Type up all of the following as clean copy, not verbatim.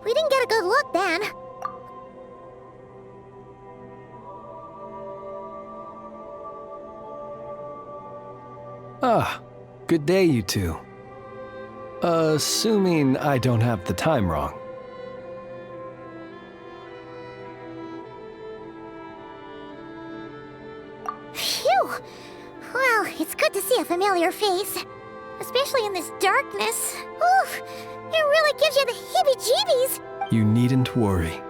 We didn't get a good look then. Ah, good day, you two. Assuming I don't have the time wrong. Phew! Well, it's good to see a familiar face. Especially in this darkness. Oof! It really gives you the heebie-jeebies! You needn't worry.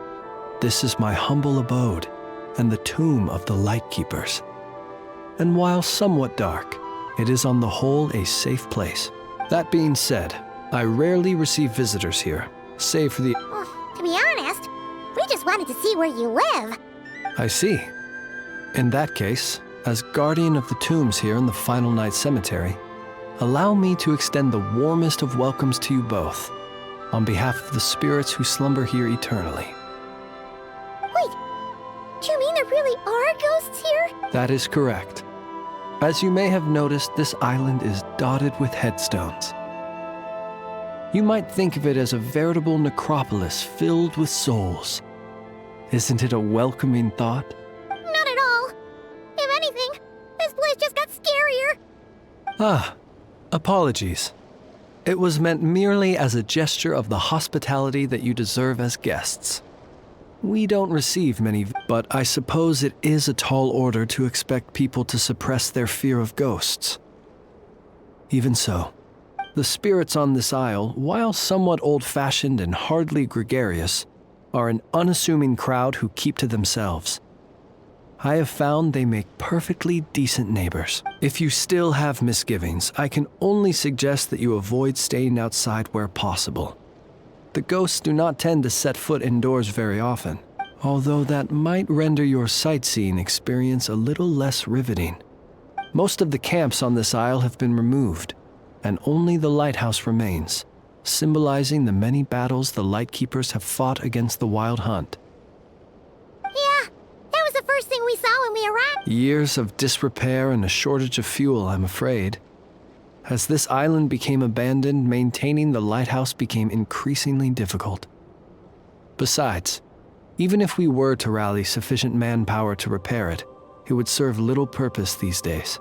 This is my humble abode, and the tomb of the Lightkeepers. And while somewhat dark, it is on the whole a safe place. That being said, I rarely receive visitors here, save for the... Well, to be honest, we just wanted to see where you live. I see. In that case, as guardian of the tombs here in the Final Night Cemetery, allow me to extend the warmest of welcomes to you both, on behalf of the spirits who slumber here eternally. Wait, do you mean there really are ghosts here? That is correct. As you may have noticed, this island is dotted with headstones. You might think of it as a veritable necropolis filled with souls. Isn't it a welcoming thought? Not at all. If anything, this place just got scarier. Ah, apologies. It was meant merely as a gesture of the hospitality that you deserve as guests. We don't receive many, but I suppose it is a tall order to expect people to suppress their fear of ghosts. Even so, the spirits on this isle, while somewhat old-fashioned and hardly gregarious, are an unassuming crowd who keep to themselves. I have found they make perfectly decent neighbors. If you still have misgivings, I can only suggest that you avoid staying outside where possible. The ghosts do not tend to set foot indoors very often, although that might render your sightseeing experience a little less riveting. Most of the camps on this isle have been removed, and only the lighthouse remains, symbolizing the many battles the Lightkeepers have fought against the Wild Hunt. Yeah, that was the first thing we saw when we arrived. Years of disrepair and a shortage of fuel, I'm afraid. As this island became abandoned, maintaining the lighthouse became increasingly difficult. Besides, even if we were to rally sufficient manpower to repair it, it would serve little purpose these days.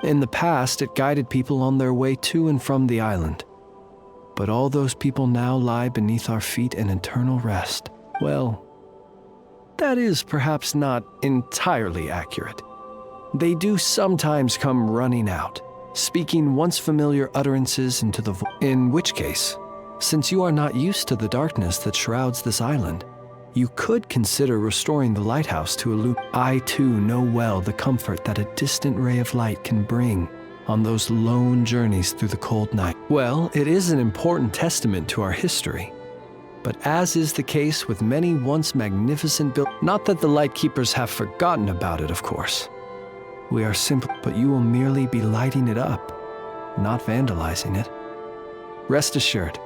In the past, it guided people on their way to and from the island. But all those people now lie beneath our feet in eternal rest. Well, that is perhaps not entirely accurate. They do sometimes come running out, speaking once familiar utterances into the void. In which case, since you are not used to the darkness that shrouds this island, you could consider restoring the lighthouse to illuminate. I too know well the comfort that a distant ray of light can bring on those lone journeys through the cold night. Well, it is an important testament to our history. But as is the case with many once magnificent buildings, not that the Lightkeepers have forgotten about it, of course. We are simple, but you will merely be lighting it up, not vandalizing it. Rest assured,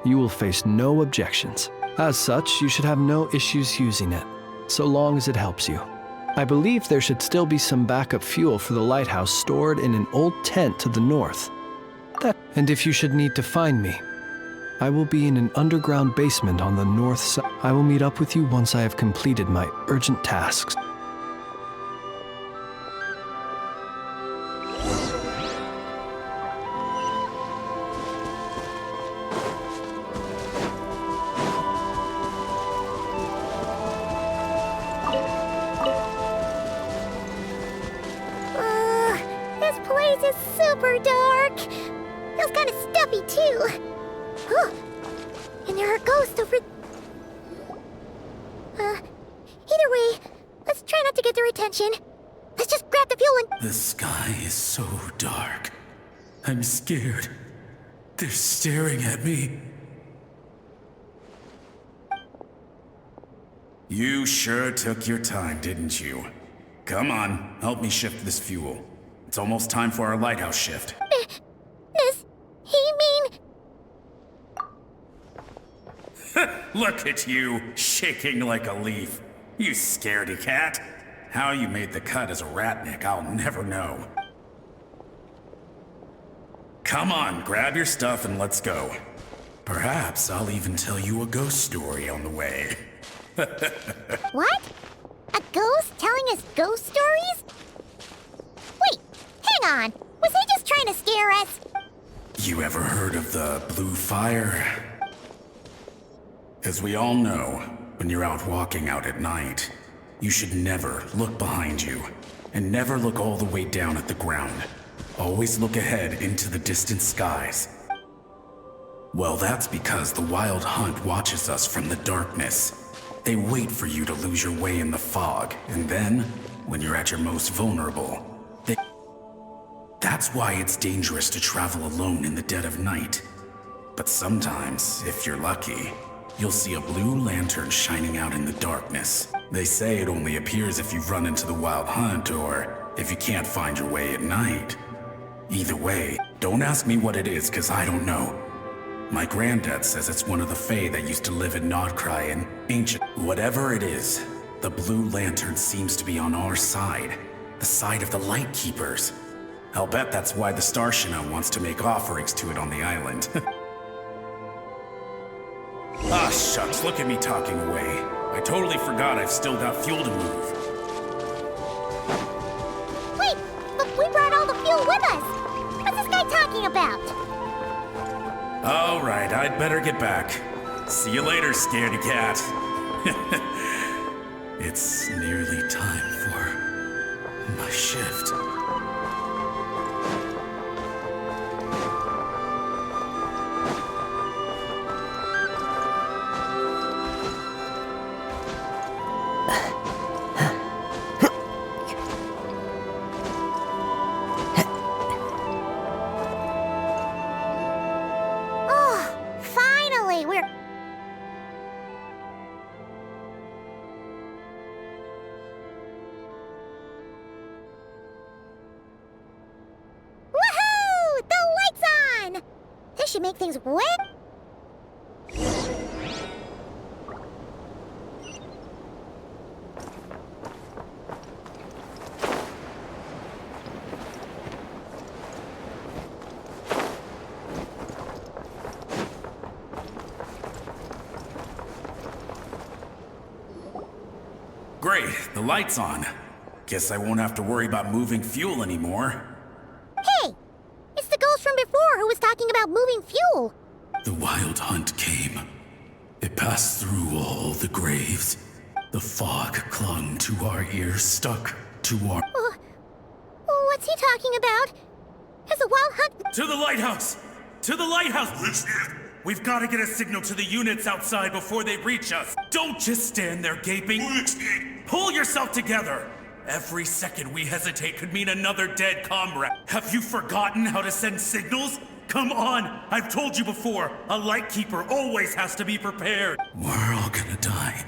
you will face no objections. As such, you should have no issues using it, so long as it helps you. I believe there should still be some backup fuel for the lighthouse stored in an old tent to the north. And if you should need to find me, I will be in an underground basement on the north side. I will meet up with you once I have completed my urgent tasks. This place is super dark. Feels kind of stuffy too. Huh. And there are ghosts over... Either way, let's try not to get their attention. Let's just grab the fuel and... The sky is so dark. I'm scared. They're staring at me. You sure took your time, didn't you? Come on, help me shift this fuel. It's almost time for our lighthouse shift. Does he mean... Look at you, shaking like a leaf. You scaredy cat. How you made the cut as a ratnik, I'll never know. Come on, grab your stuff and let's go. Perhaps I'll even tell you a ghost story on the way. What? A ghost telling us ghost stories? Wait, hang on. Was he just trying to scare us? You ever heard of the blue fire? As we all know, when you're out walking out at night, you should never look behind you, and never look all the way down at the ground. Always look ahead into the distant skies. Well, that's because the Wild Hunt watches us from the darkness. They wait for you to lose your way in the fog, and then, when you're at your most vulnerable, That's why it's dangerous to travel alone in the dead of night. But sometimes, if you're lucky, you'll see a blue lantern shining out in the darkness. They say it only appears if you've run into the Wild Hunt or if you can't find your way at night. Either way, don't ask me what it is, cause I don't know. My granddad says it's one of the Fae that used to live in Nod-Krai in ancient... Whatever it is, the blue lantern seems to be on our side. The side of the Light Keepers. I'll bet that's why the Starshina wants to make offerings to it on the island. Ah, shucks, look at me talking away. I totally forgot I've still got fuel to move. Wait, but we brought all the fuel with us. What's this guy talking about? All right, I'd better get back. See you later, scaredy cat. It's nearly time for my shift. Should make things wet. Great, the light's on. Guess I won't have to worry about moving fuel anymore. Hey! It's the ghost from before who was talking about moving fuel. The Wild Hunt came. It passed through all the graves. The fog clung to our ears, stuck to our... What's he talking about? Has the Wild Hunt... To the lighthouse! To the lighthouse! We've got to get a signal to the units outside before they reach us. Don't just stand there gaping. Pull yourself together. Every second we hesitate could mean another dead comrade. Have you forgotten how to send signals? Come on! I've told you before, a light keeper always has to be prepared. We're all gonna die.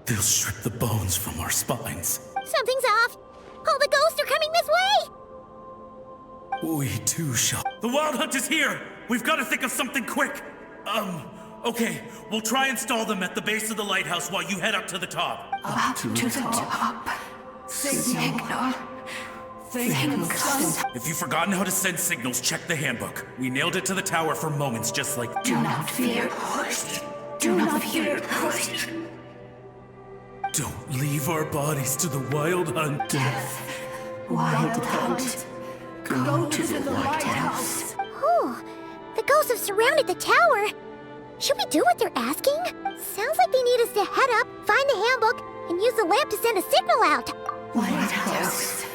They'll strip the bones from our spines. Something's off. All the ghosts are coming this way. We too shall. The Wild Hunt is here! We've got to think of something quick. Okay, we'll try and stall them at the base of the lighthouse while you head up to the top. Up to the top. Signal Thank God. If you've forgotten how to send signals, check the handbook. We nailed it to the tower for moments just like... Do not fear. Do not fear. Don't leave our bodies to the wild hunt. Death. Wild hunt. Go to the lighthouse. Oh, the ghosts have surrounded the tower. Should we do what they're asking? Sounds like they need us to head up, find the handbook, and use the lamp to send a signal out. Lighthouse.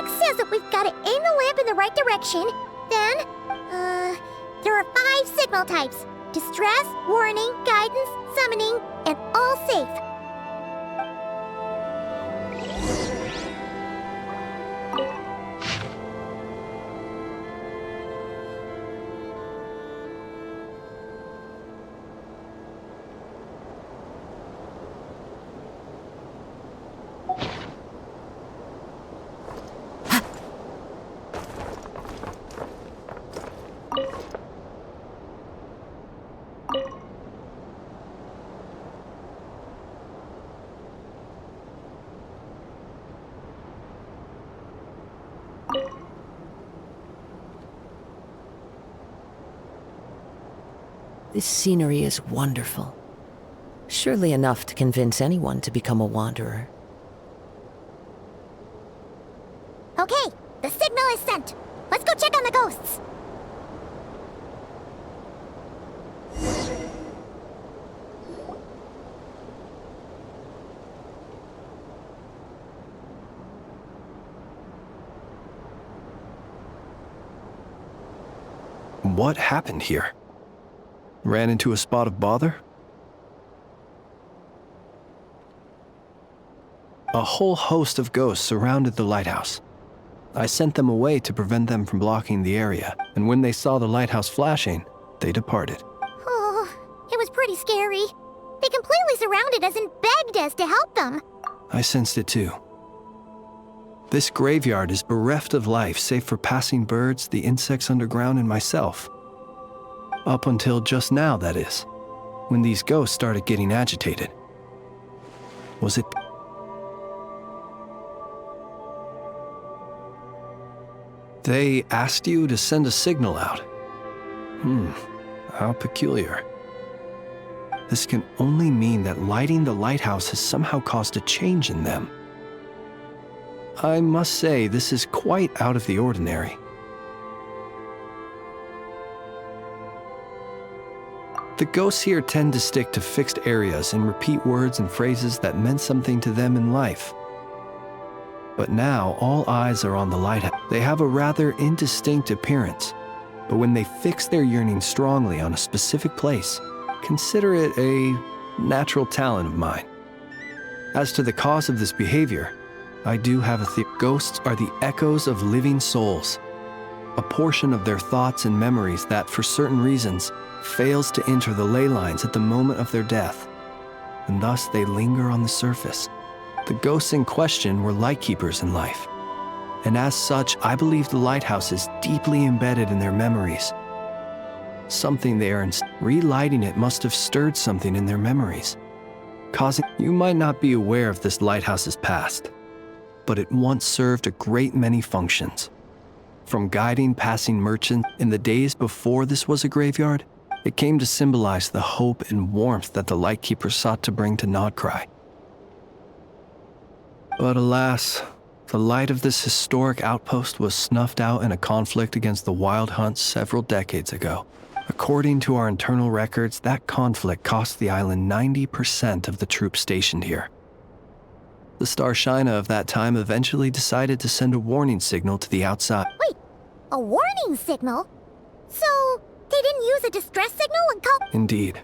Says that we've got to aim the lamp in the right direction. Then, there are 5 signal types: distress, warning, guidance, summoning, and all safe. This scenery is wonderful. Surely enough to convince anyone to become a wanderer. Okay, the signal is sent. Let's go check on the ghosts. What happened here? Ran into a spot of bother? A whole host of ghosts surrounded the lighthouse. I sent them away to prevent them from blocking the area, and when they saw the lighthouse flashing, they departed. Oh, it was pretty scary. They completely surrounded us and begged us to help them. I sensed it too. This graveyard is bereft of life save for passing birds, the insects underground, and myself. Up until just now, that is, when these ghosts started getting agitated. Was it... They asked you to send a signal out. How peculiar. This can only mean that lighting the lighthouse has somehow caused a change in them. I must say, this is quite out of the ordinary. The ghosts here tend to stick to fixed areas and repeat words and phrases that meant something to them in life. But now, all eyes are on the lighthouse. They have a rather indistinct appearance, but when they fix their yearning strongly on a specific place, consider it a natural talent of mine. As to the cause of this behavior, I do have a theory. Ghosts are the echoes of living souls, a portion of their thoughts and memories that, for certain reasons, fails to enter the ley lines at the moment of their death, and thus they linger on the surface. The ghosts in question were lightkeepers in life, and as such, I believe the lighthouse is deeply embedded in their memories. Something there, and relighting it must have stirred something in their memories, causing... You might not be aware of this lighthouse's past, but it once served a great many functions. From guiding passing merchants in the days before this was a graveyard, it came to symbolize the hope and warmth that the Lightkeeper sought to bring to Nod-Krai. But alas, the light of this historic outpost was snuffed out in a conflict against the Wild Hunt several decades ago. According to our internal records, that conflict cost the island 90% of the troops stationed here. The Starshina of that time eventually decided to send a warning signal to the outside. Wait, a warning signal? So, they didn't use a distress signal and call... Indeed.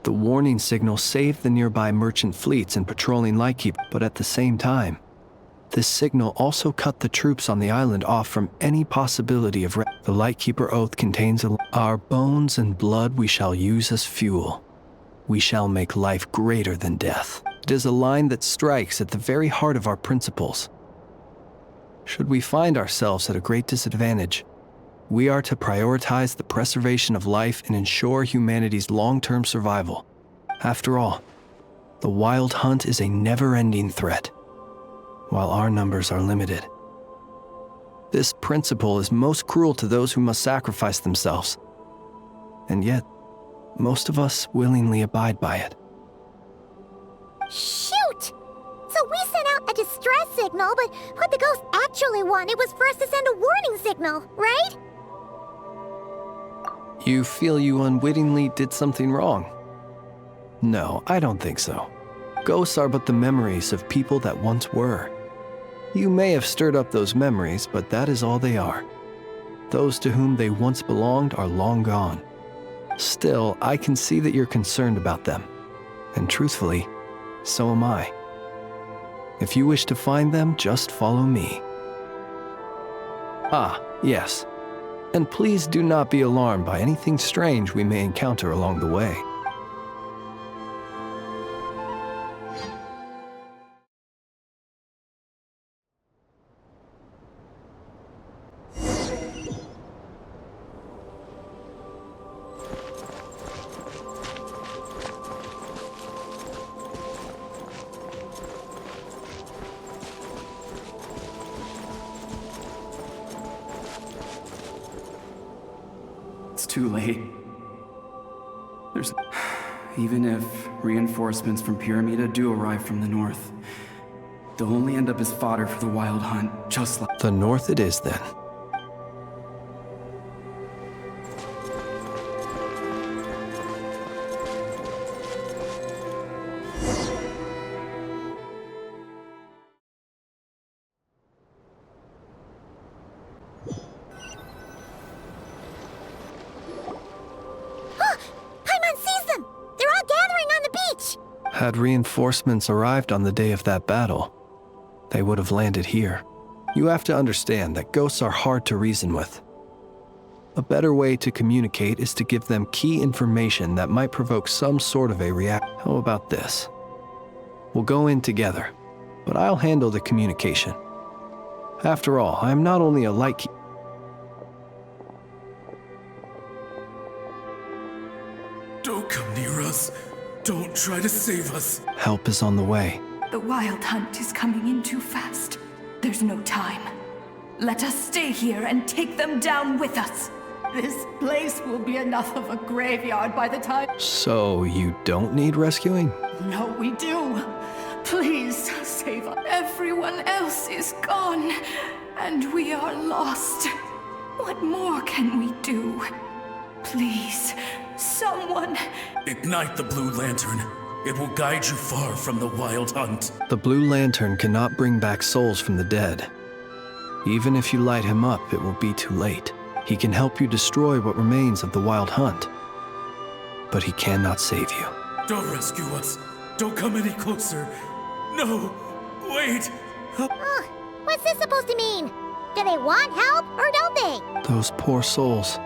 The warning signal saved the nearby merchant fleets and patrolling lightkeep, but at the same time, This signal also cut the troops on the island off from any possibility of the Lightkeeper Oath contains our bones and blood we shall use as fuel. We shall make life greater than death. It is a line that strikes at the very heart of our principles. Should we find ourselves at a great disadvantage, we are to prioritize the preservation of life and ensure humanity's long-term survival. After all, the Wild Hunt is a never-ending threat, while our numbers are limited. This principle is most cruel to those who must sacrifice themselves, and yet, most of us willingly abide by it. Shoot! So we sent out a distress signal, but what the ghost actually wanted was for us to send a warning signal, right? You feel you unwittingly did something wrong? No, I don't think so. Ghosts are but the memories of people that once were. You may have stirred up those memories, but that is all they are. Those to whom they once belonged are long gone. Still, I can see that you're concerned about them. And truthfully, so am I. If you wish to find them, just follow me. Ah, yes. And please do not be alarmed by anything strange we may encounter along the way. It's too late. Even if reinforcements from Pyramida do arrive from the north, they'll only end up as fodder for the Wild Hunt, just like... The north it is, then. Had reinforcements arrived on the day of that battle, they would have landed here. You have to understand that ghosts are hard to reason with. A better way to communicate is to give them key information that might provoke some sort of a reaction. How about this? We'll go in together, but I'll handle the communication. After all, I am not only a light keeper. Don't come near us. Don't try to save us. Help is on the way. The Wild Hunt is coming in too fast. There's no time. Let us stay here and take them down with us. This place will be enough of a graveyard by the time... So you don't need rescuing? No, we do. Please, save us. Everyone else is gone, and we are lost. What more can we do? Please, someone... Ignite the Blue Lantern. It will guide you far from the Wild Hunt. The Blue Lantern cannot bring back souls from the dead. Even if you light him up, it will be too late. He can help you destroy what remains of the Wild Hunt, but he cannot save you. Don't rescue us. Don't come any closer. No, wait. What's this supposed to mean? Do they want help or don't they? Those poor souls.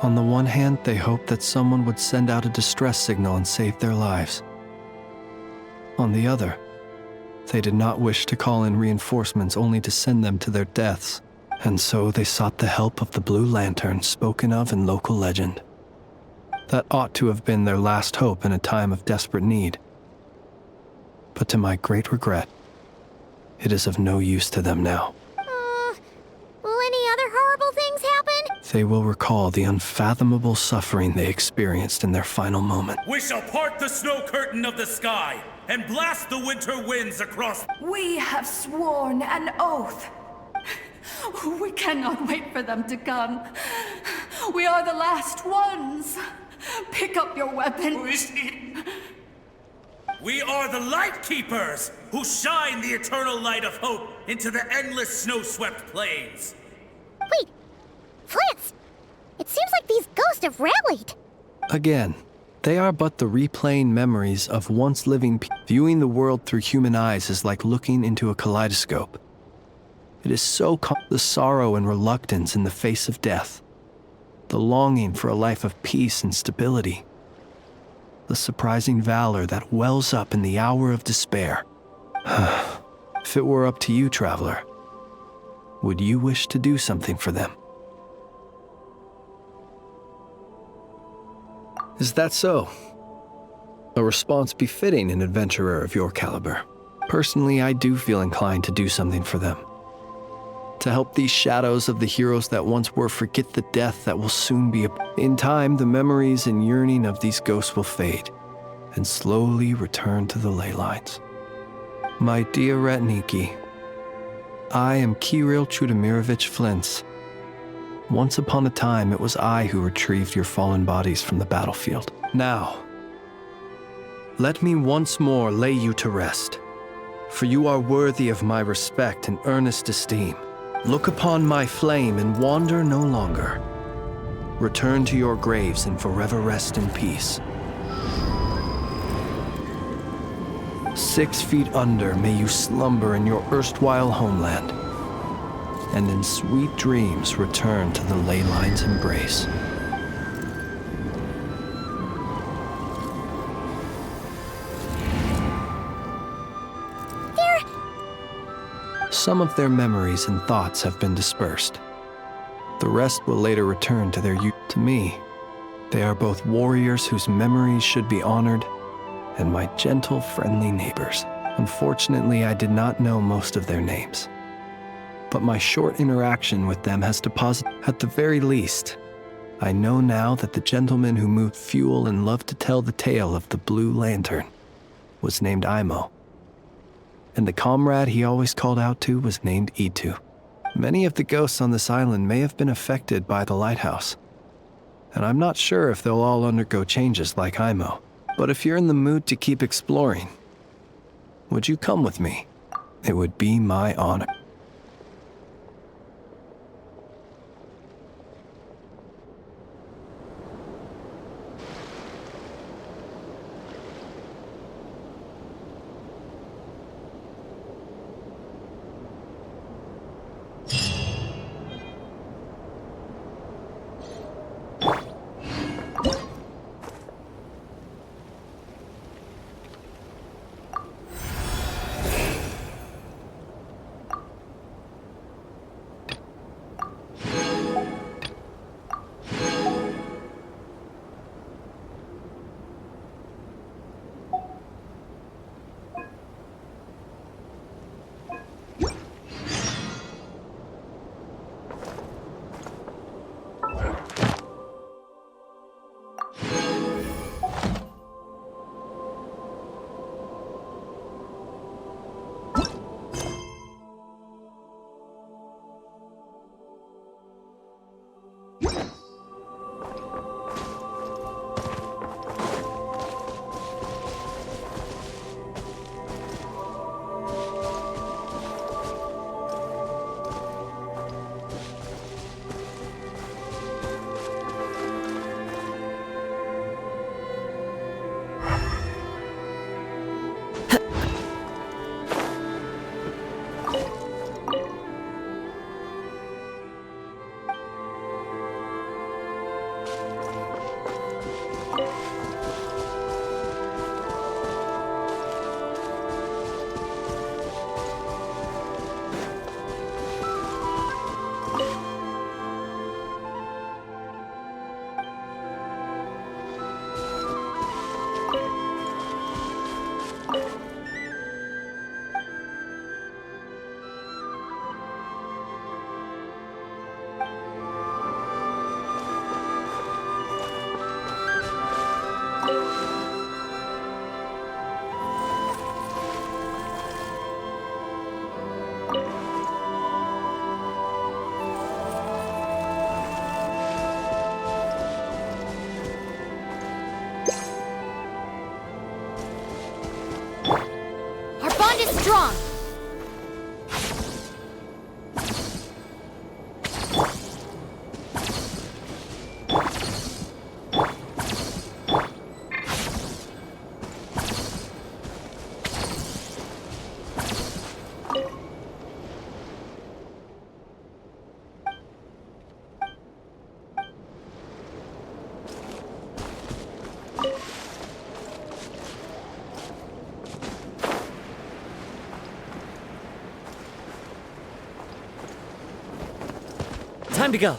On the one hand, they hoped that someone would send out a distress signal and save their lives. On the other, they did not wish to call in reinforcements only to send them to their deaths, and so they sought the help of the Blue Lantern spoken of in local legend. That ought to have been their last hope in a time of desperate need. But to my great regret, it is of no use to them now. Will any other horrible things happen? They will recall the unfathomable suffering they experienced in their final moment. We shall part the snow curtain of the sky and blast the winter winds across. We have sworn an oath. We cannot wait for them to come. We are the last ones. Pick up your weapon. We are the Light Keepers, who shine the eternal light of hope into the endless snow-swept plains. Wait, Flint's! It seems like these ghosts have rallied. Again, They are but the replaying memories of once living people. Viewing the world through human eyes is like looking into a kaleidoscope. It is the sorrow and reluctance in the face of death, the longing for a life of peace and stability, the surprising valor that wells up in the hour of despair. If it were up to you, traveler, would you wish to do something for them? Is that so? A response befitting an adventurer of your caliber. Personally, I do feel inclined to do something for them. To help these shadows of the heroes that once were forget the death that will soon be. In time, the memories and yearning of these ghosts will fade and slowly return to the ley lines. My dear Ratniki, I am Kirill Chudamirovich Flintz. Once upon a time, it was I who retrieved your fallen bodies from the battlefield. Now, let me once more lay you to rest, for you are worthy of my respect and earnest esteem. Look upon my flame and wander no longer. Return to your graves and forever rest in peace. 6 feet under may you slumber in your erstwhile homeland, and in sweet dreams return to the ley line's embrace. Some of their memories and thoughts have been dispersed. The rest will later return to their youth. To me, they are both warriors whose memories should be honored and my gentle, friendly neighbors. Unfortunately, I did not know most of their names, but my short interaction with them has deposited. At the very least, I know now that the gentleman who moved fuel and loved to tell the tale of the Blue Lantern was named Imo, and the comrade he always called out to was named Itu. Many of the ghosts on this island may have been affected by the lighthouse, and I'm not sure if they'll all undergo changes like Imo. But if you're in the mood to keep exploring, would you come with me? It would be my honor. Strong! Time to go.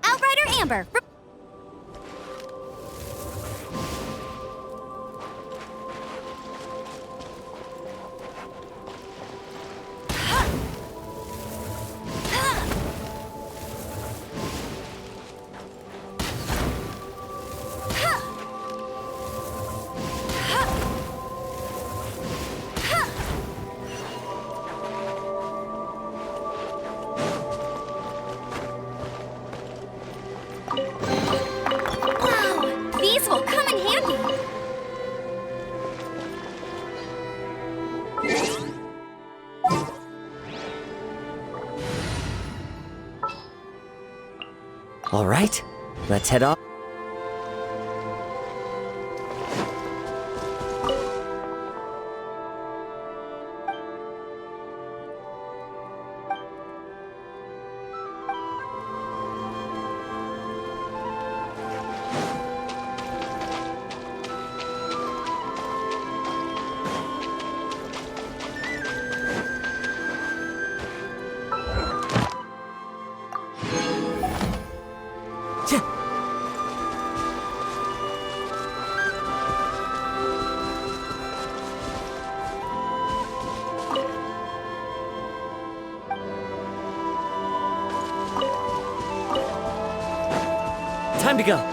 Outrider Amber. Wow, these will come in handy. All right, let's head off. Time to go.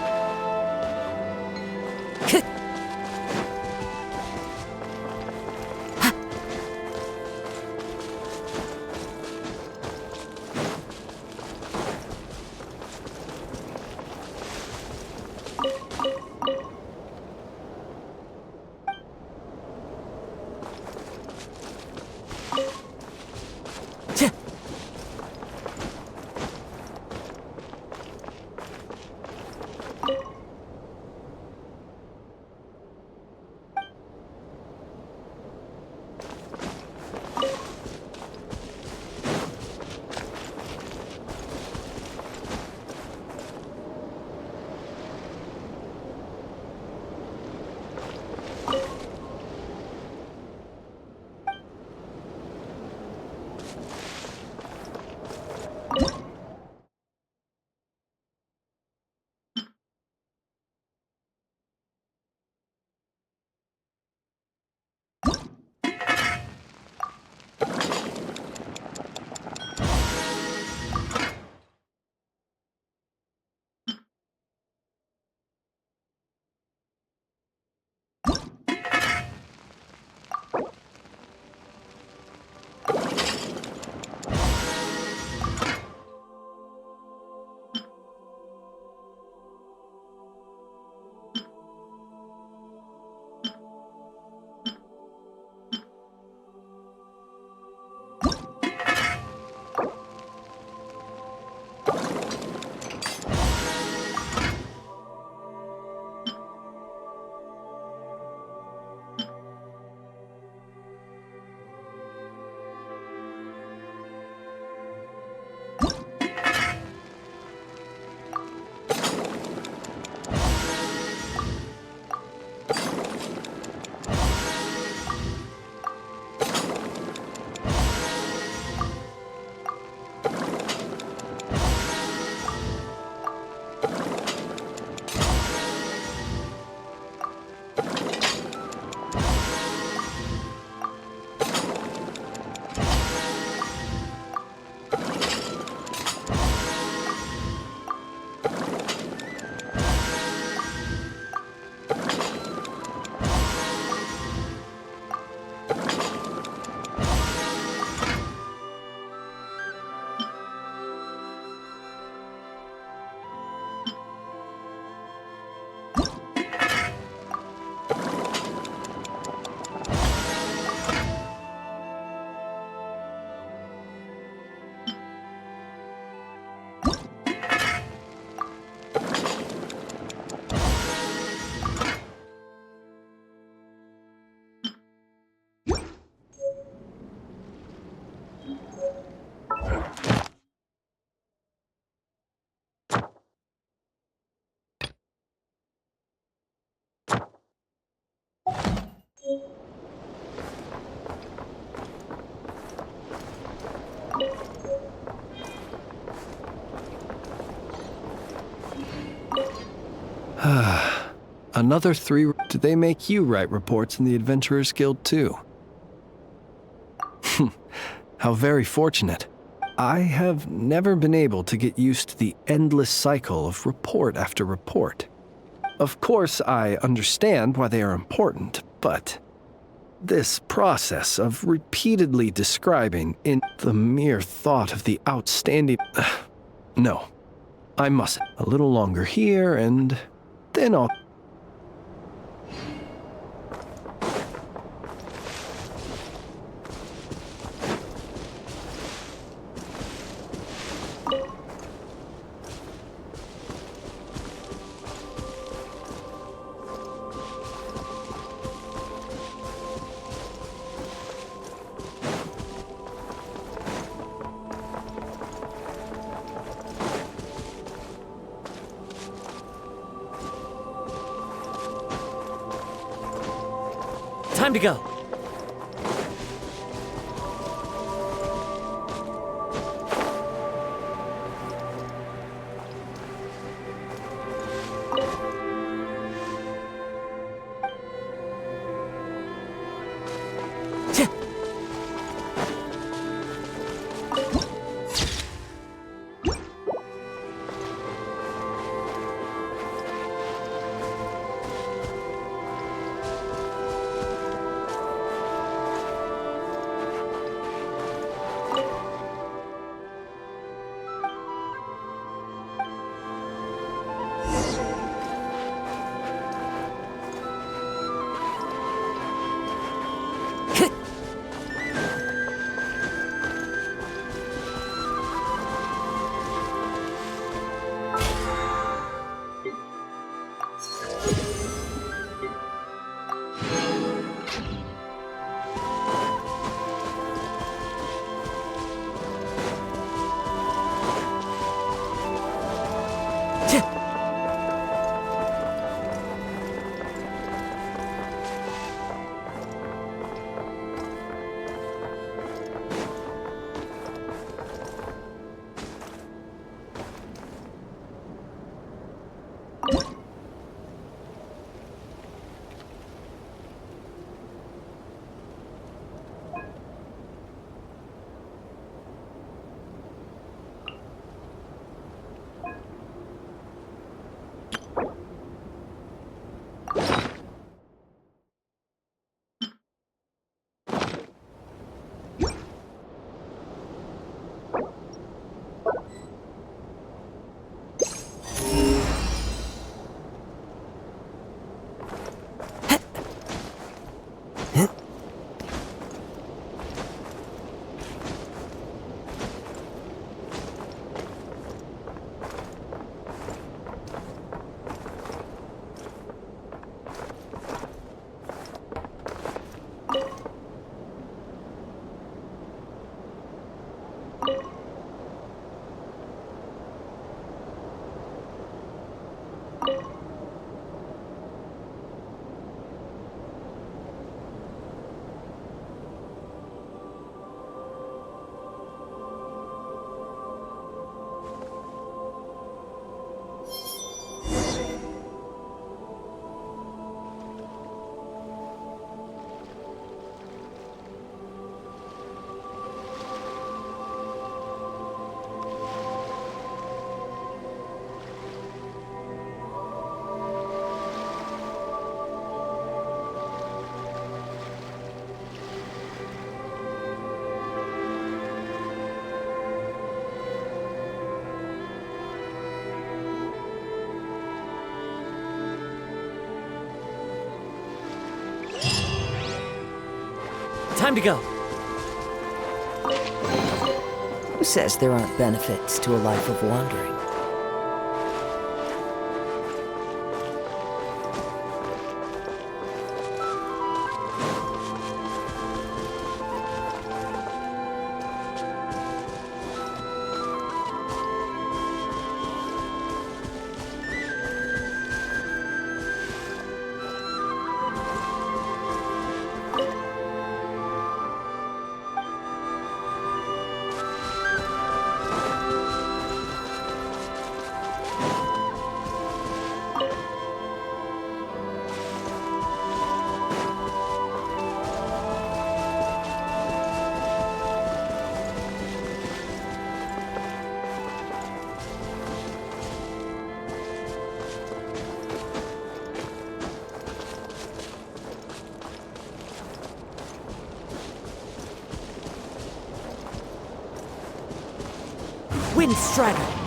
Another 3. Do they make you write reports in the Adventurers Guild too? How very fortunate. I have never been able to get used to the endless cycle of report after report. Of course, I understand why they are important, but this process of repeatedly describing in the mere thought of the outstanding... No, I mustn't. A little longer here, and then I'll... Time to go. Time to go. Who says there aren't benefits to a life of wandering? Windstrider!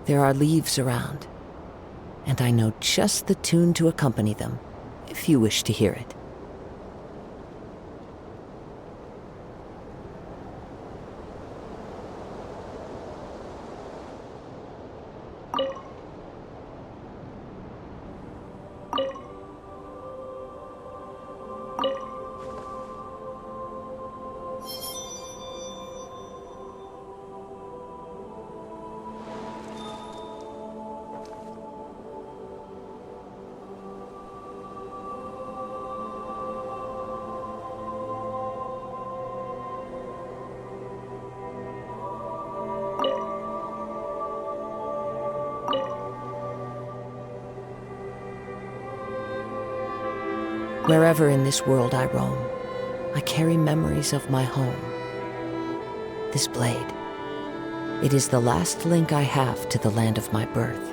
There are leaves around, and I know just the tune to accompany them, if you wish to hear it. Wherever in this world I roam, I carry memories of my home. This blade, it is the last link I have to the land of my birth.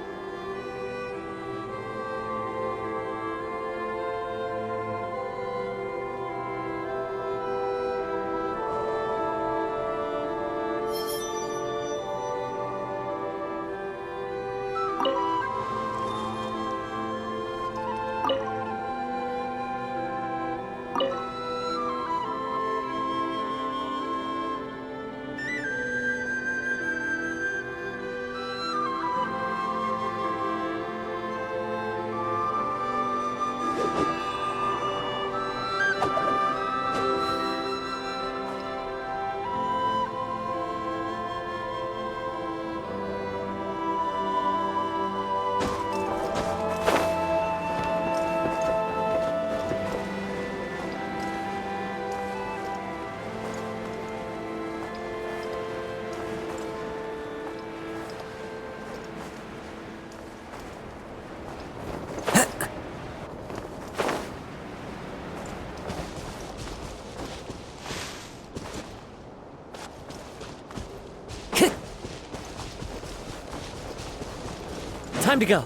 Time to go.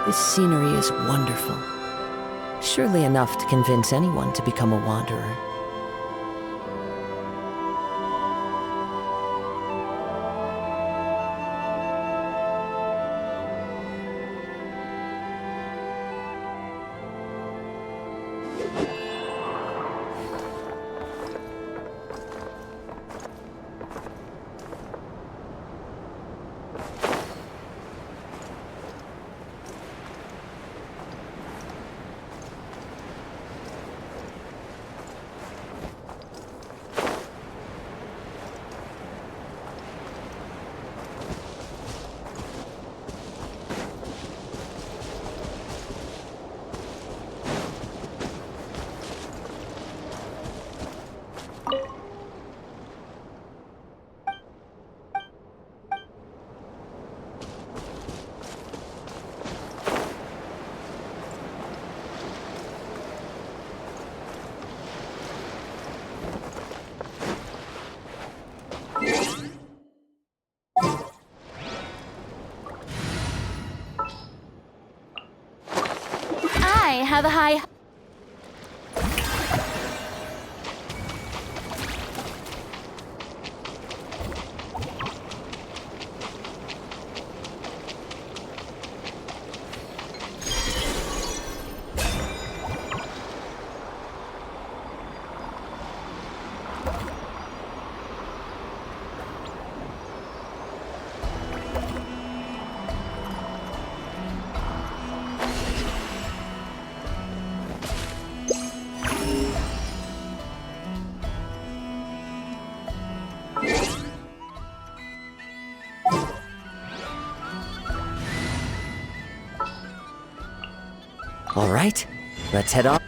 This scenery is wonderful. Surely enough to convince anyone to become a wanderer. I have a high... All right, let's head on.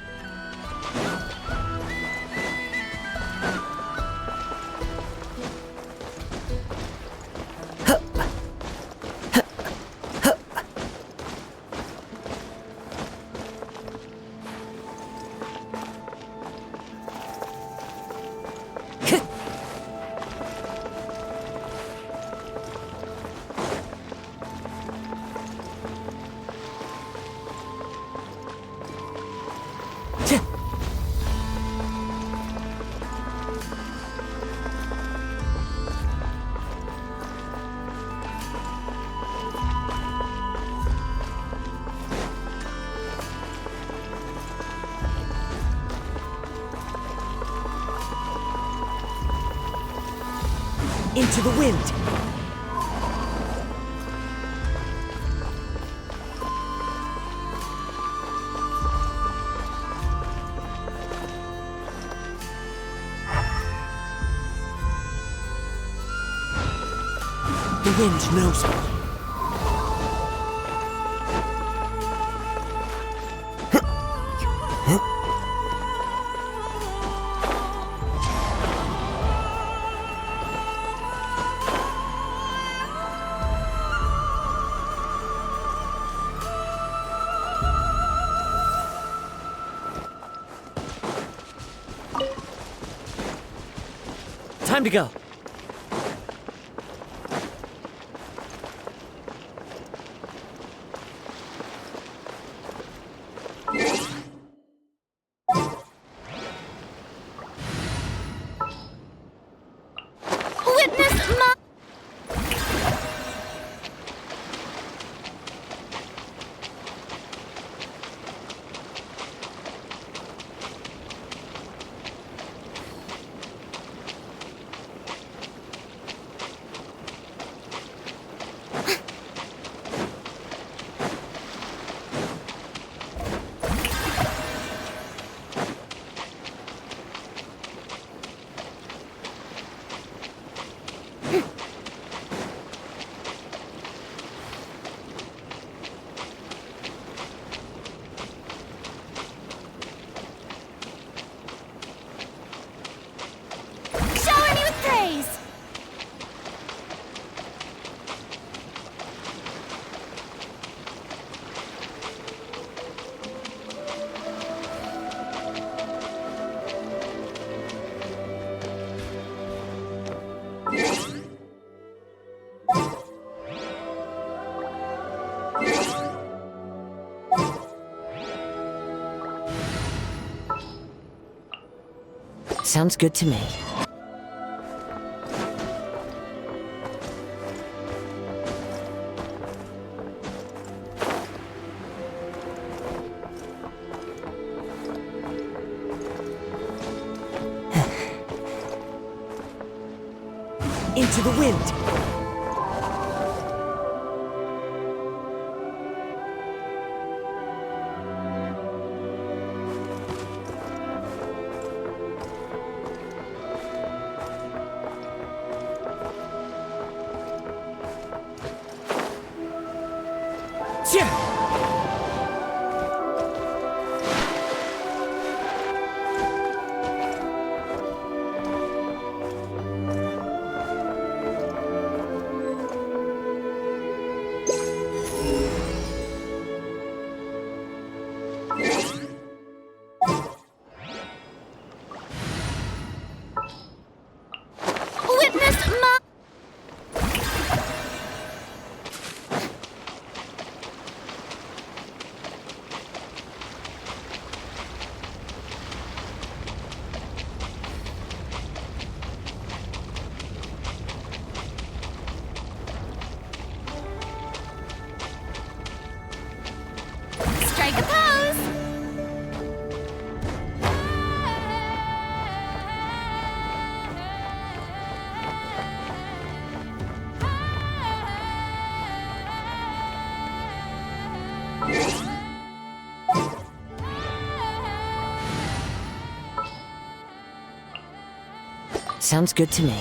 Into the wind! The wind knows me. Time to go. Witness my... Shower me with praise! Sounds good to me. Into the wind! Yeah! Witness my... Strike a pose! Sounds good to me.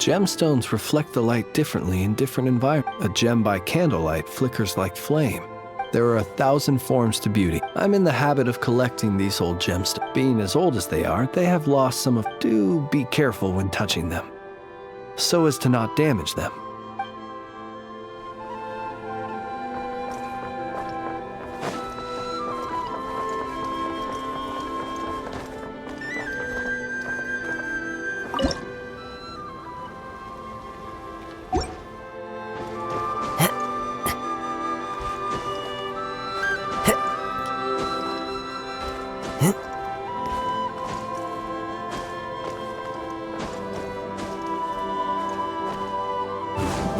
Gemstones reflect the light differently in different environments. A gem by candlelight flickers like flame. There are 1,000 forms to beauty. I'm in the habit of collecting these old gemstones. Being as old as they are, they have lost some of. Do be careful when touching them, so as to not damage them.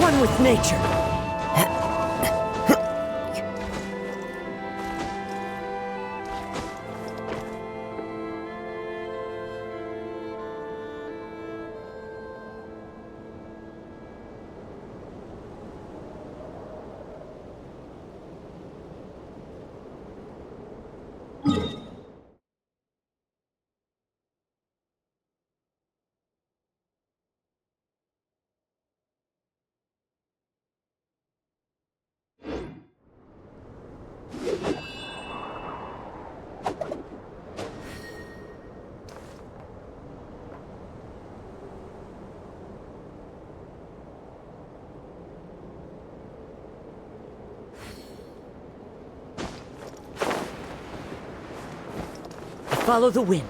One with nature. Follow the wind.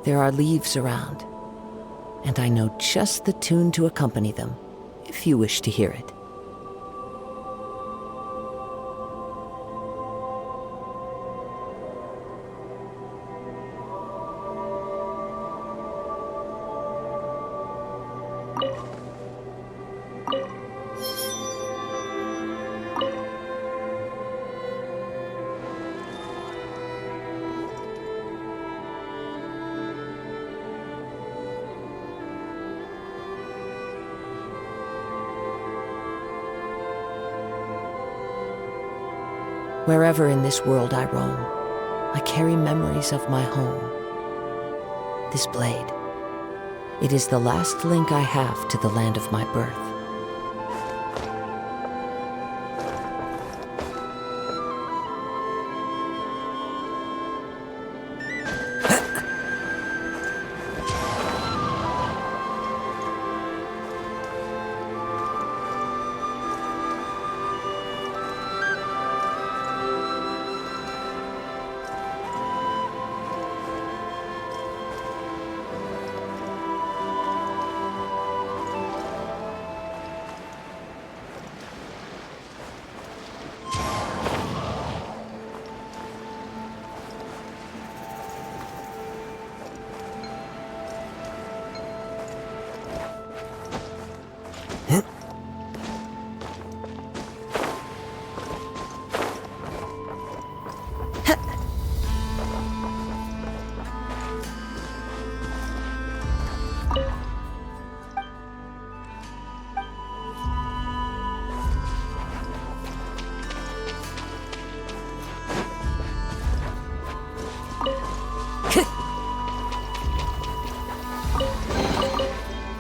There are leaves around, and I know just the tune to accompany them, if you wish to hear it. Wherever in this world I roam, I carry memories of my home. This blade, it is the last link I have to the land of my birth.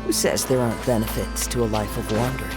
Who says there aren't benefits to a life of wandering?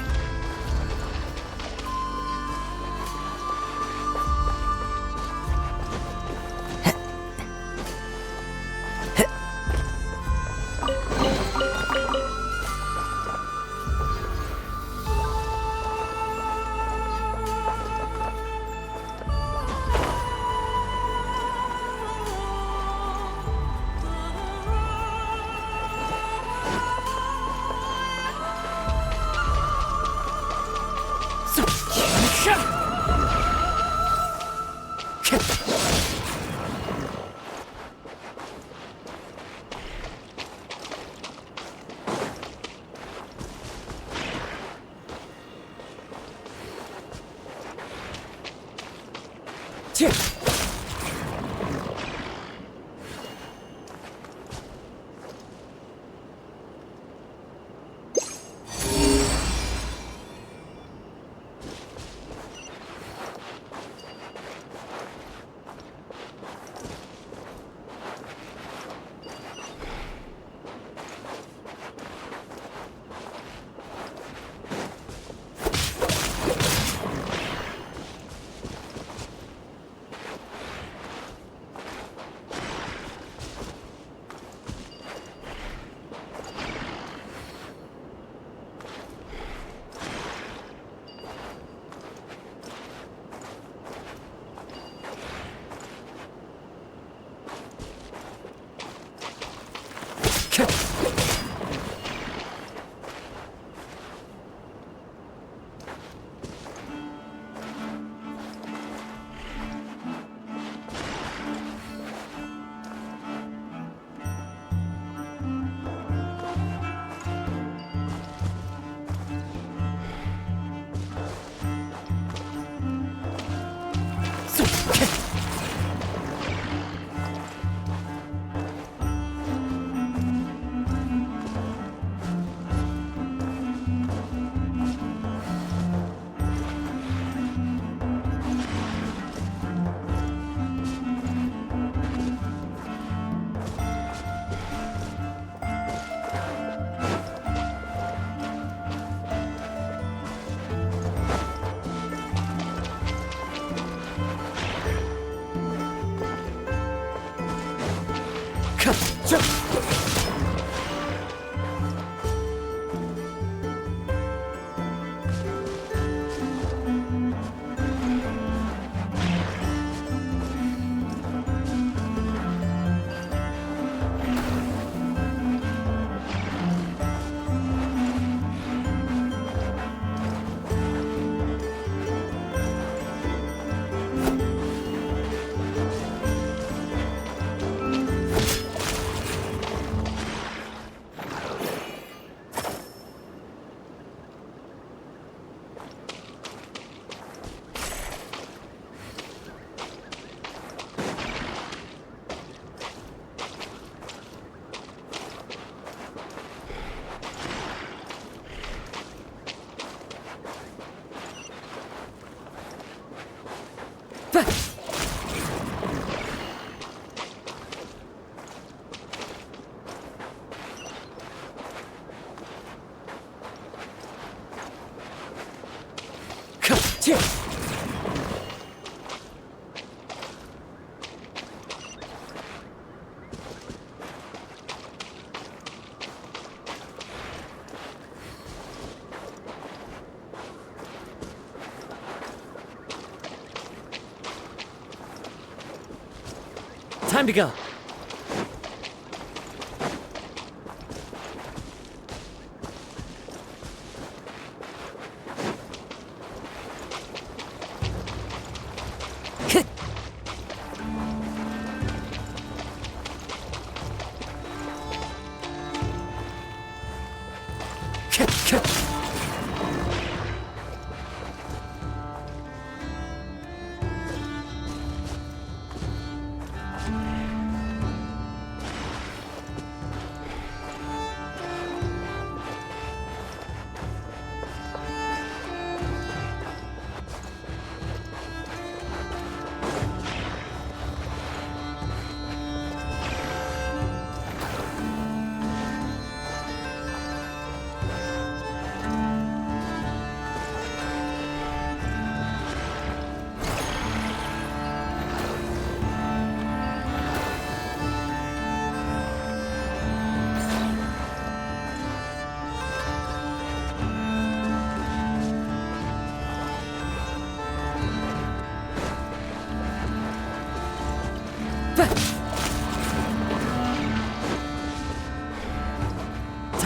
Time to go.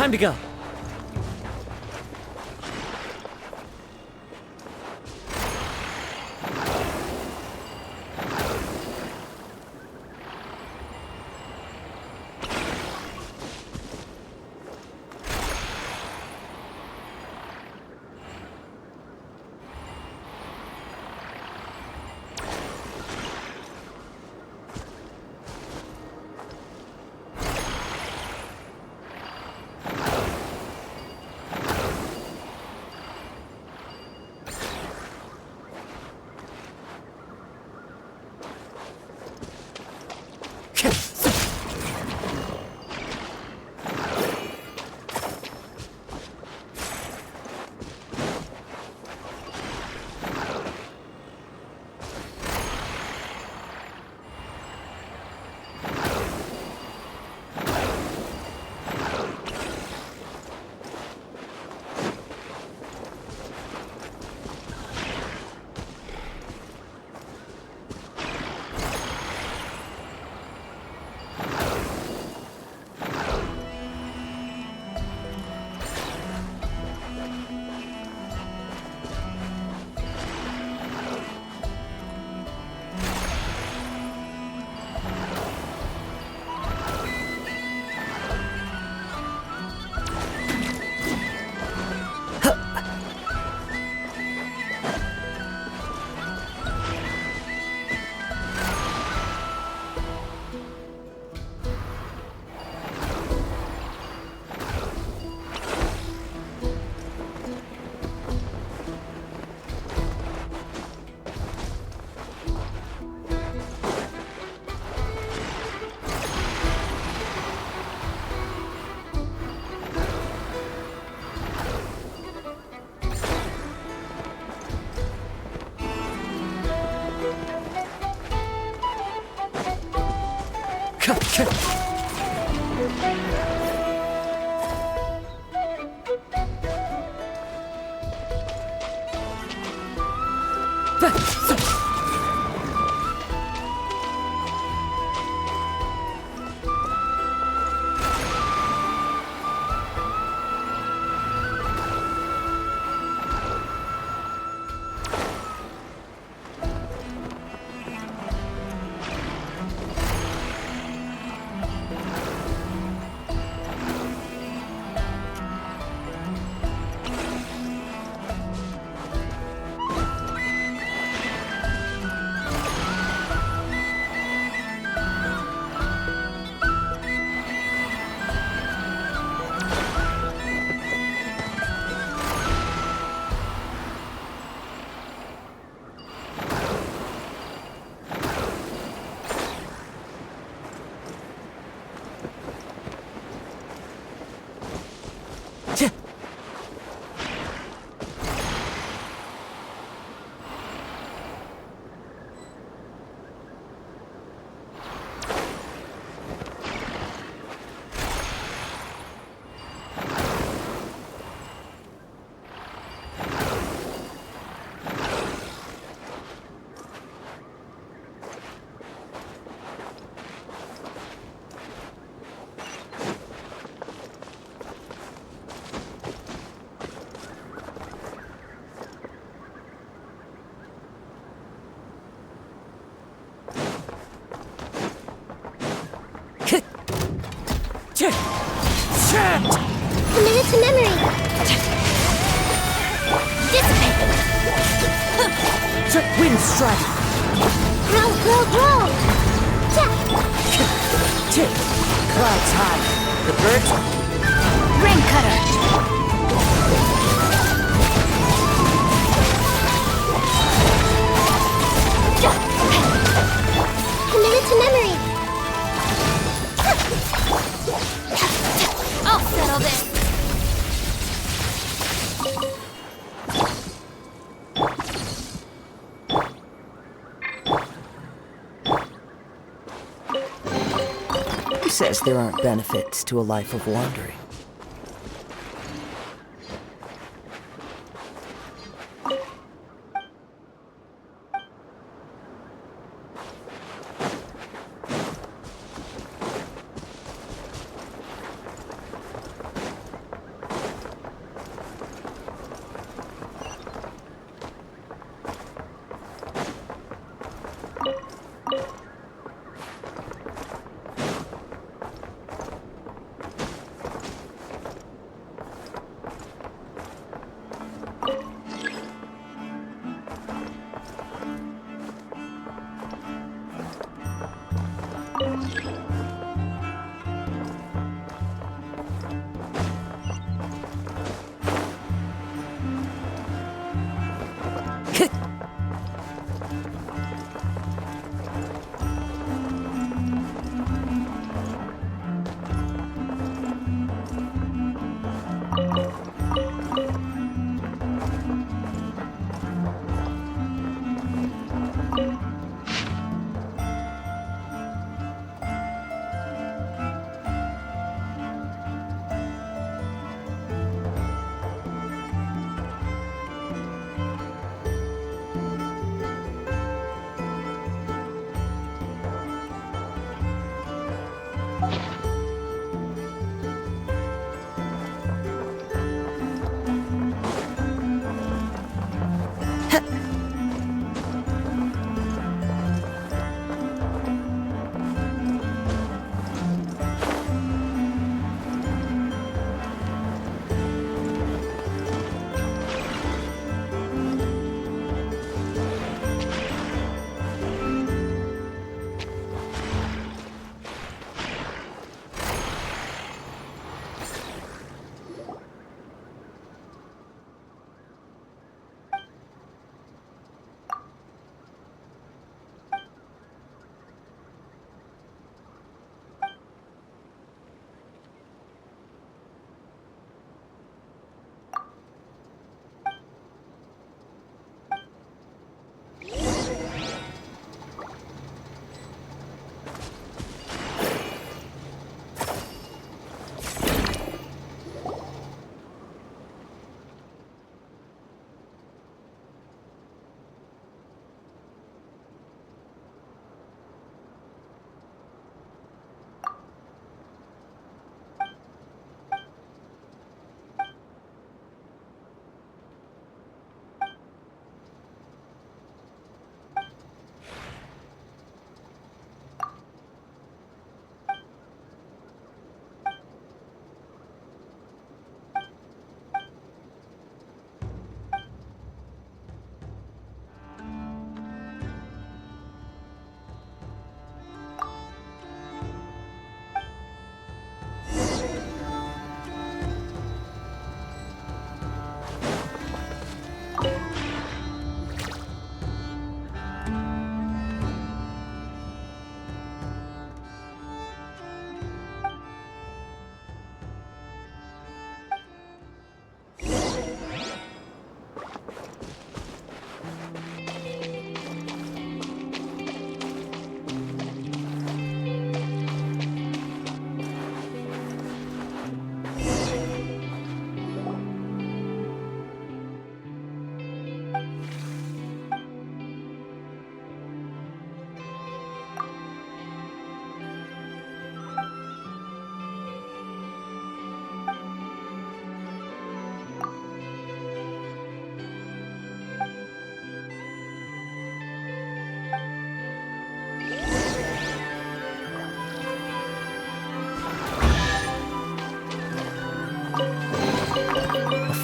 Time to go. Committed to memory. Dissipate. Wind strike. Grow. Clouds high. The birds. Rain cutter. Committed to memory. I'll settle this. Who says there aren't benefits to a life of wandering?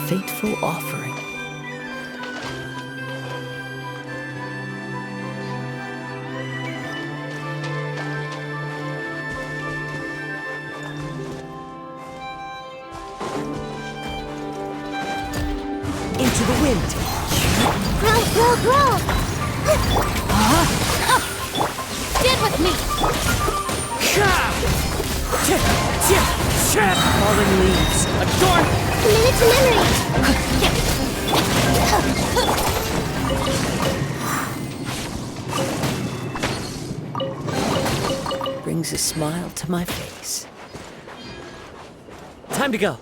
fateful offering. Into the wind. Grow, grow, grow! Get with me! Fallen leaves. Adorn! Committed to memory! Brings a smile to my face. Time to go.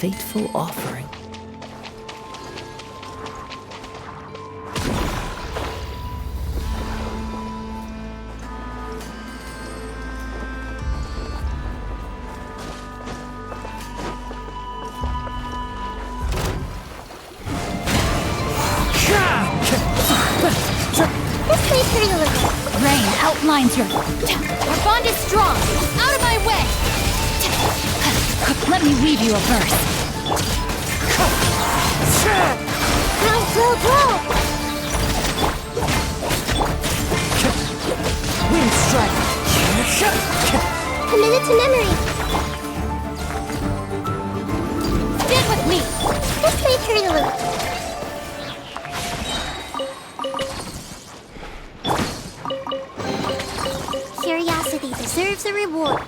Fateful offering. This place hurting a little. Rain outlines your... Our bond is strong! Out of my way! Let me weave you a verse. Grow, grow, grow! Wind strike. Committed to memory. Get with me! This place hurting a little. Curiosity deserves a reward.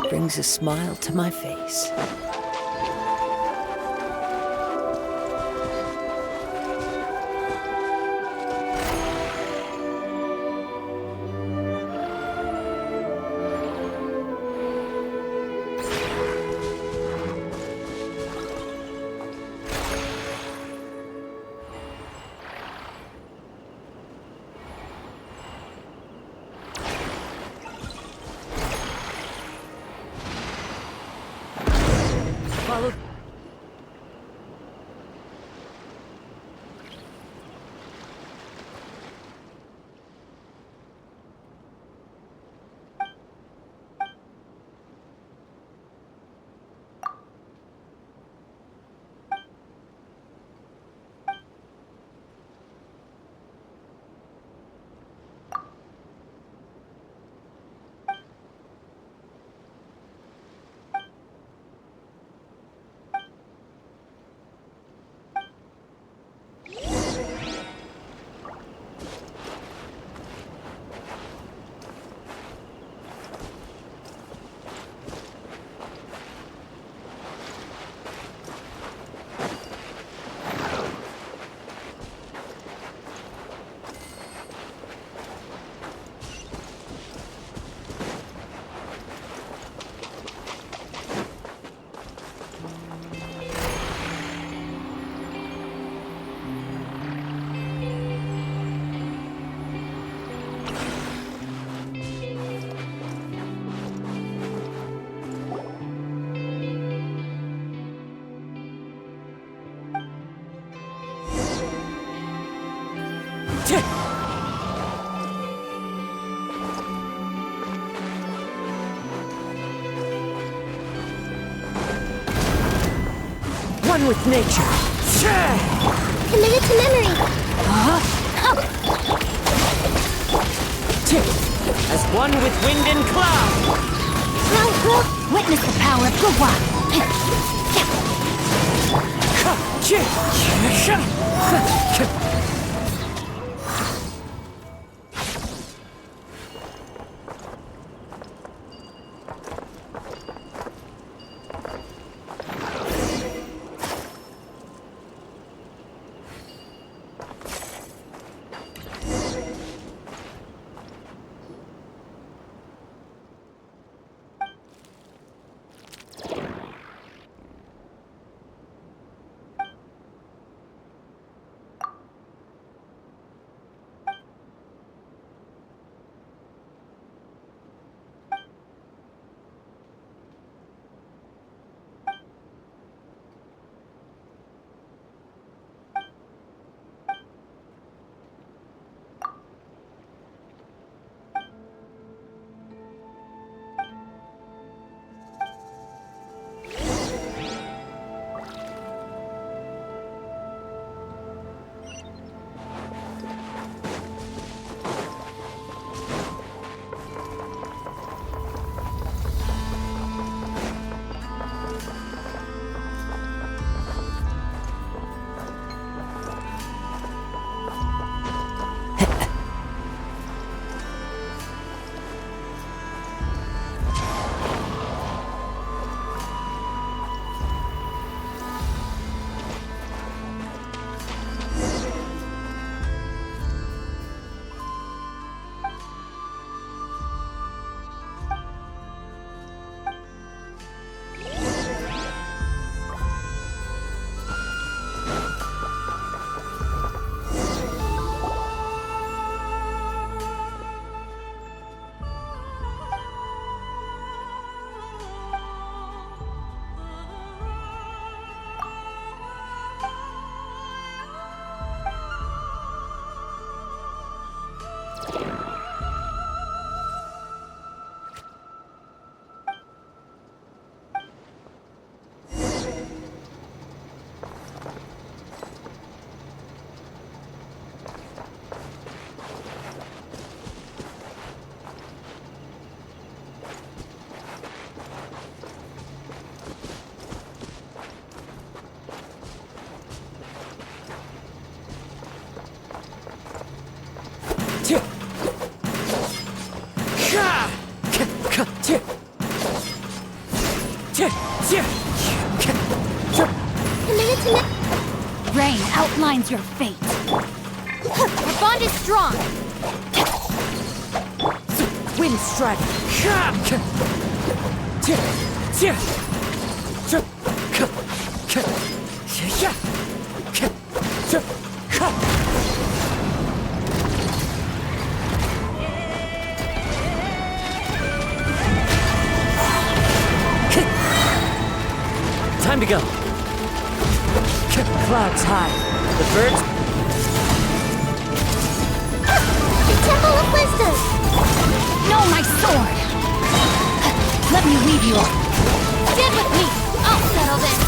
Brings a smile to my face. one with nature. Committed to memory. As one with wind and cloud. Witness the power of Gugwa. Rain outlines your fate. Our bond is strong. Wind strike. Time to go. Clouds high. The birds. The Temple of Wisdom. No, my sword. Let me leave you all. Stand with me. I'll settle this.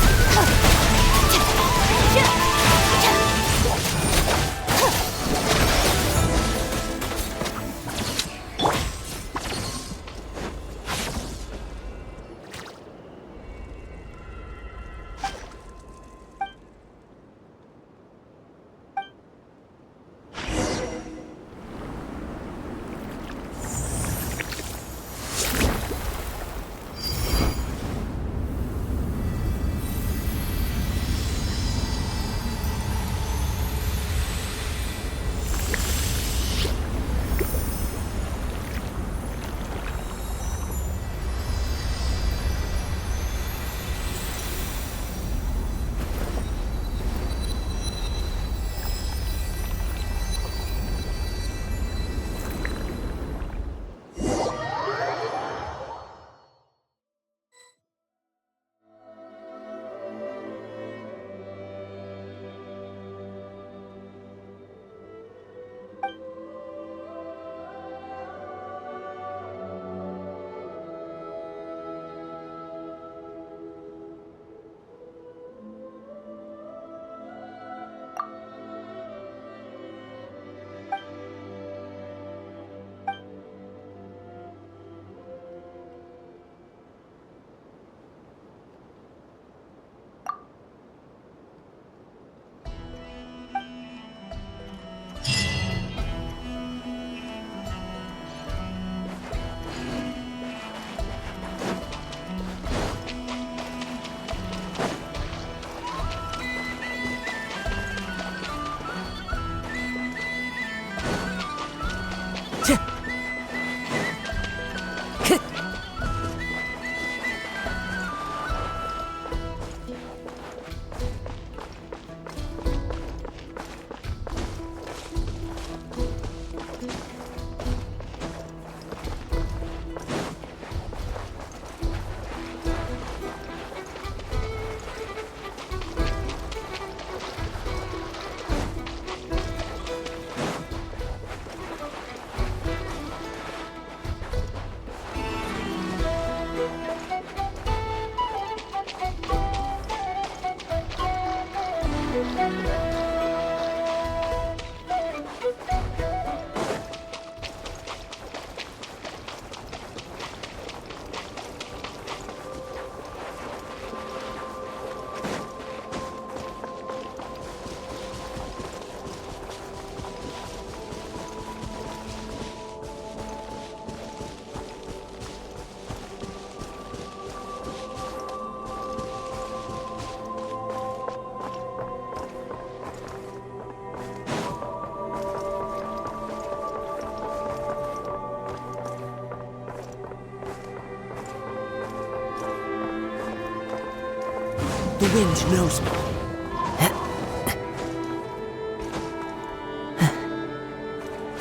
The wind knows me.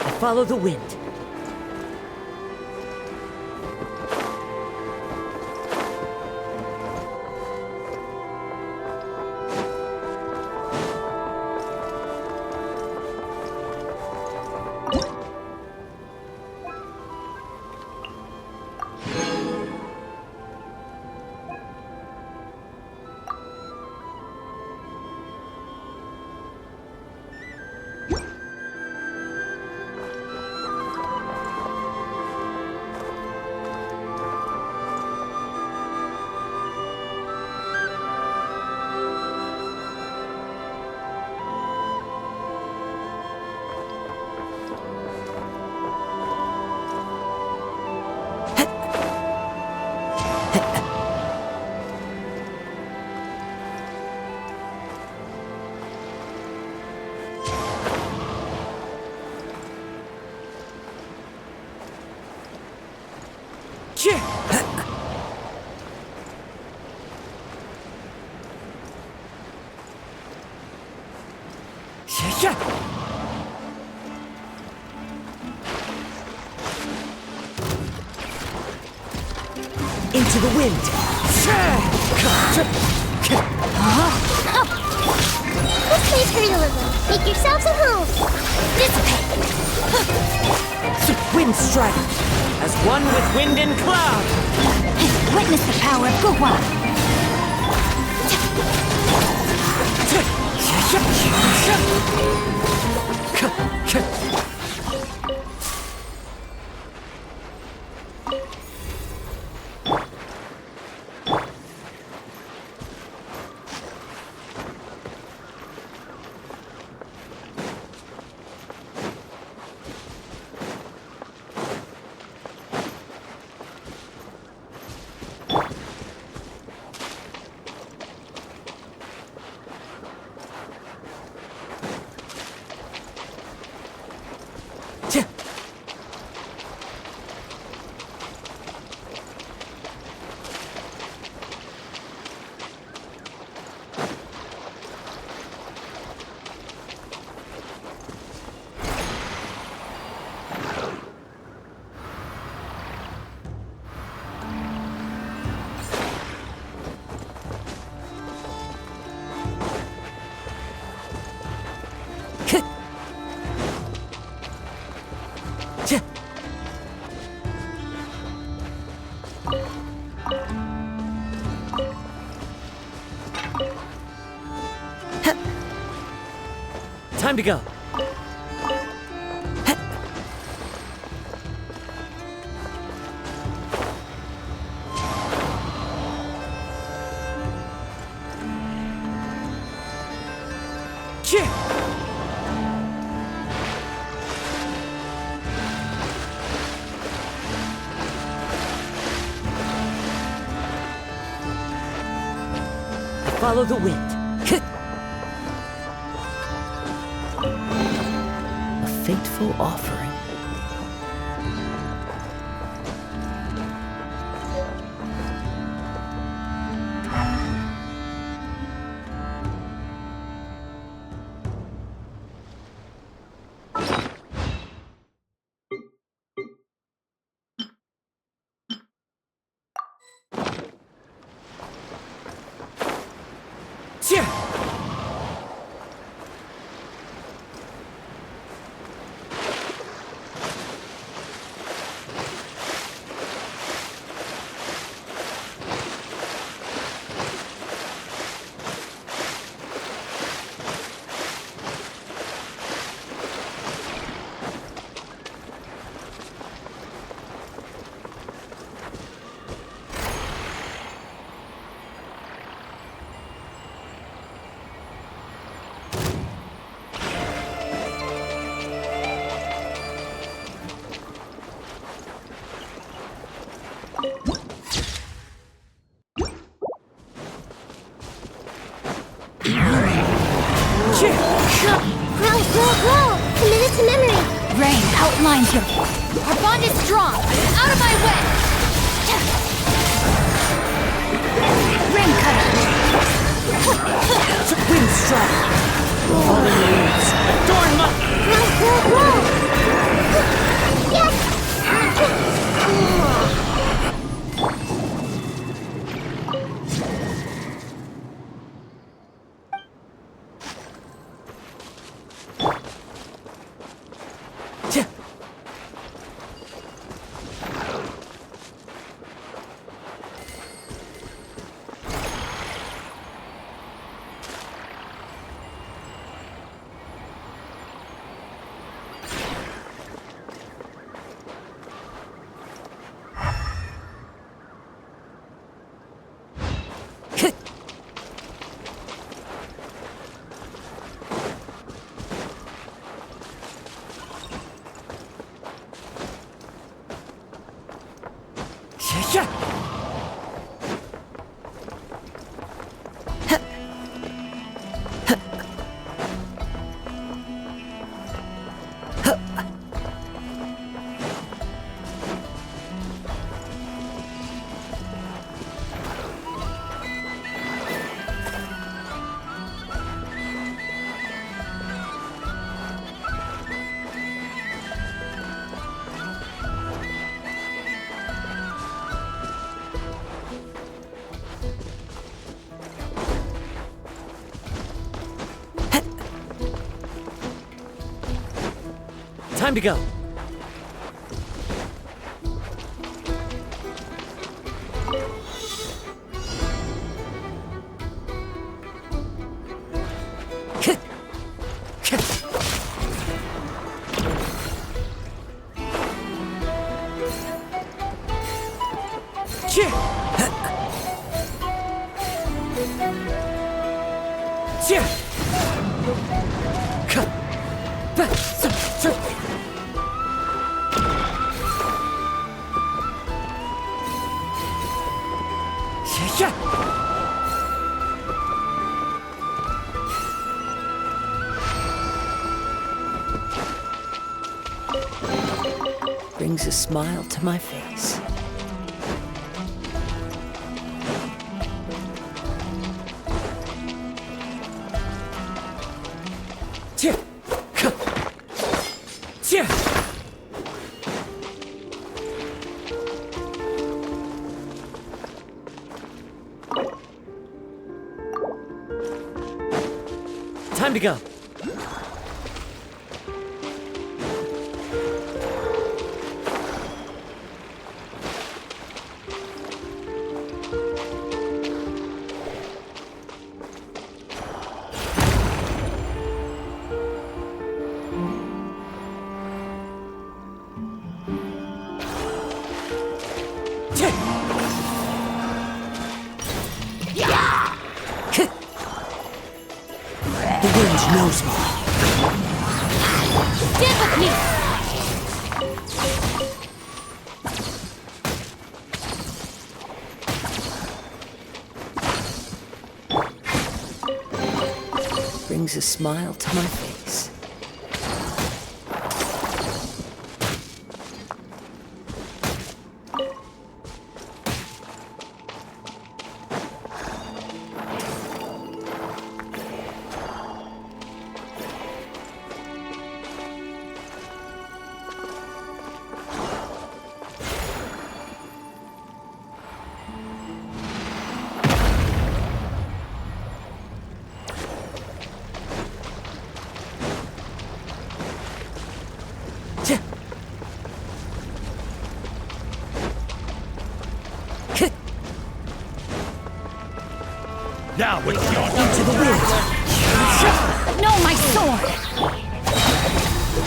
I follow the wind. Into the wind. This place for realism. Make yourselves at home. Dissipate. Wind strike. As one with wind and cloud. Witness the power of Guhua. Time to go. Follow the wind. A fateful offering. Roll! Committed to memory! Rain outlines your... Our bond is strong! Out of my way! Rain cutter! Wind strike! Falling leaves! Adorn my... Roll! Yes! Time to go. Brings a smile to my face. Time to go. The wind knows me. Stand with me! Brings a smile to my face. Now it's your Into the wind. No, my sword!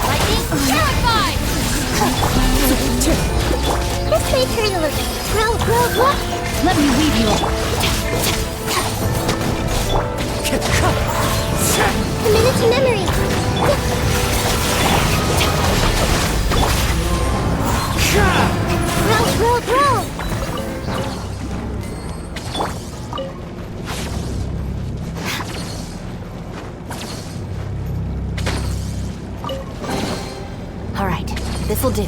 Lightning, terrified! This may turn a little. Roll! Let me weave you. Committed to memory! Roll! This'll do.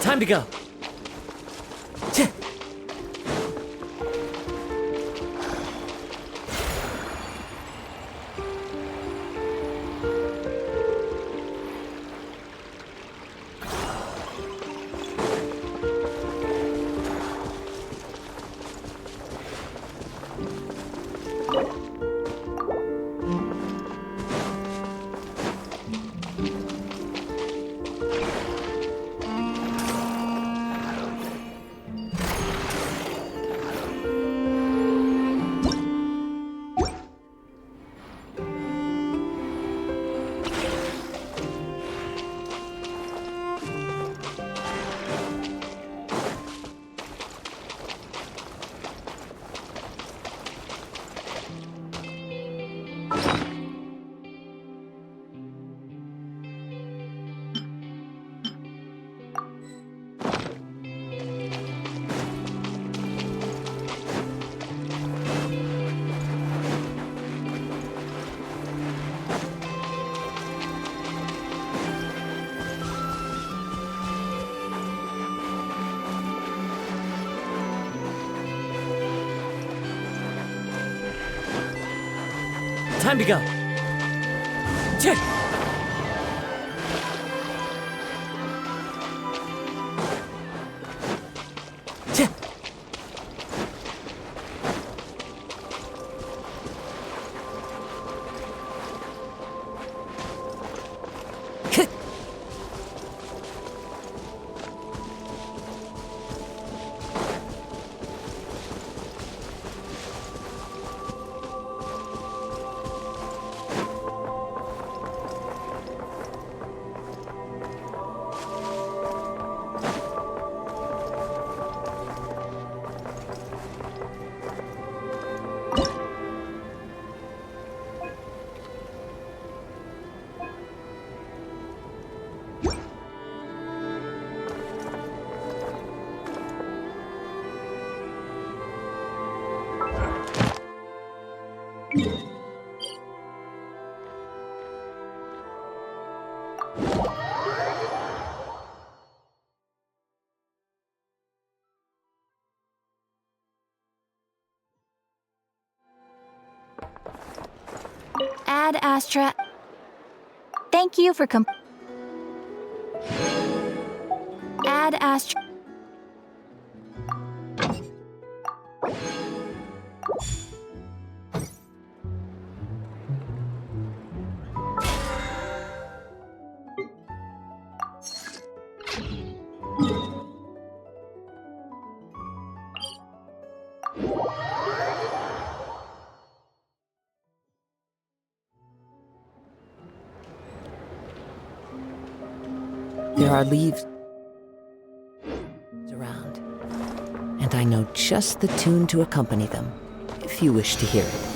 Time to go. Time to go. Check. Ad Astra. Thank you for Ad Astra. There are leaves around, and I know just the tune to accompany them, if you wish to hear it.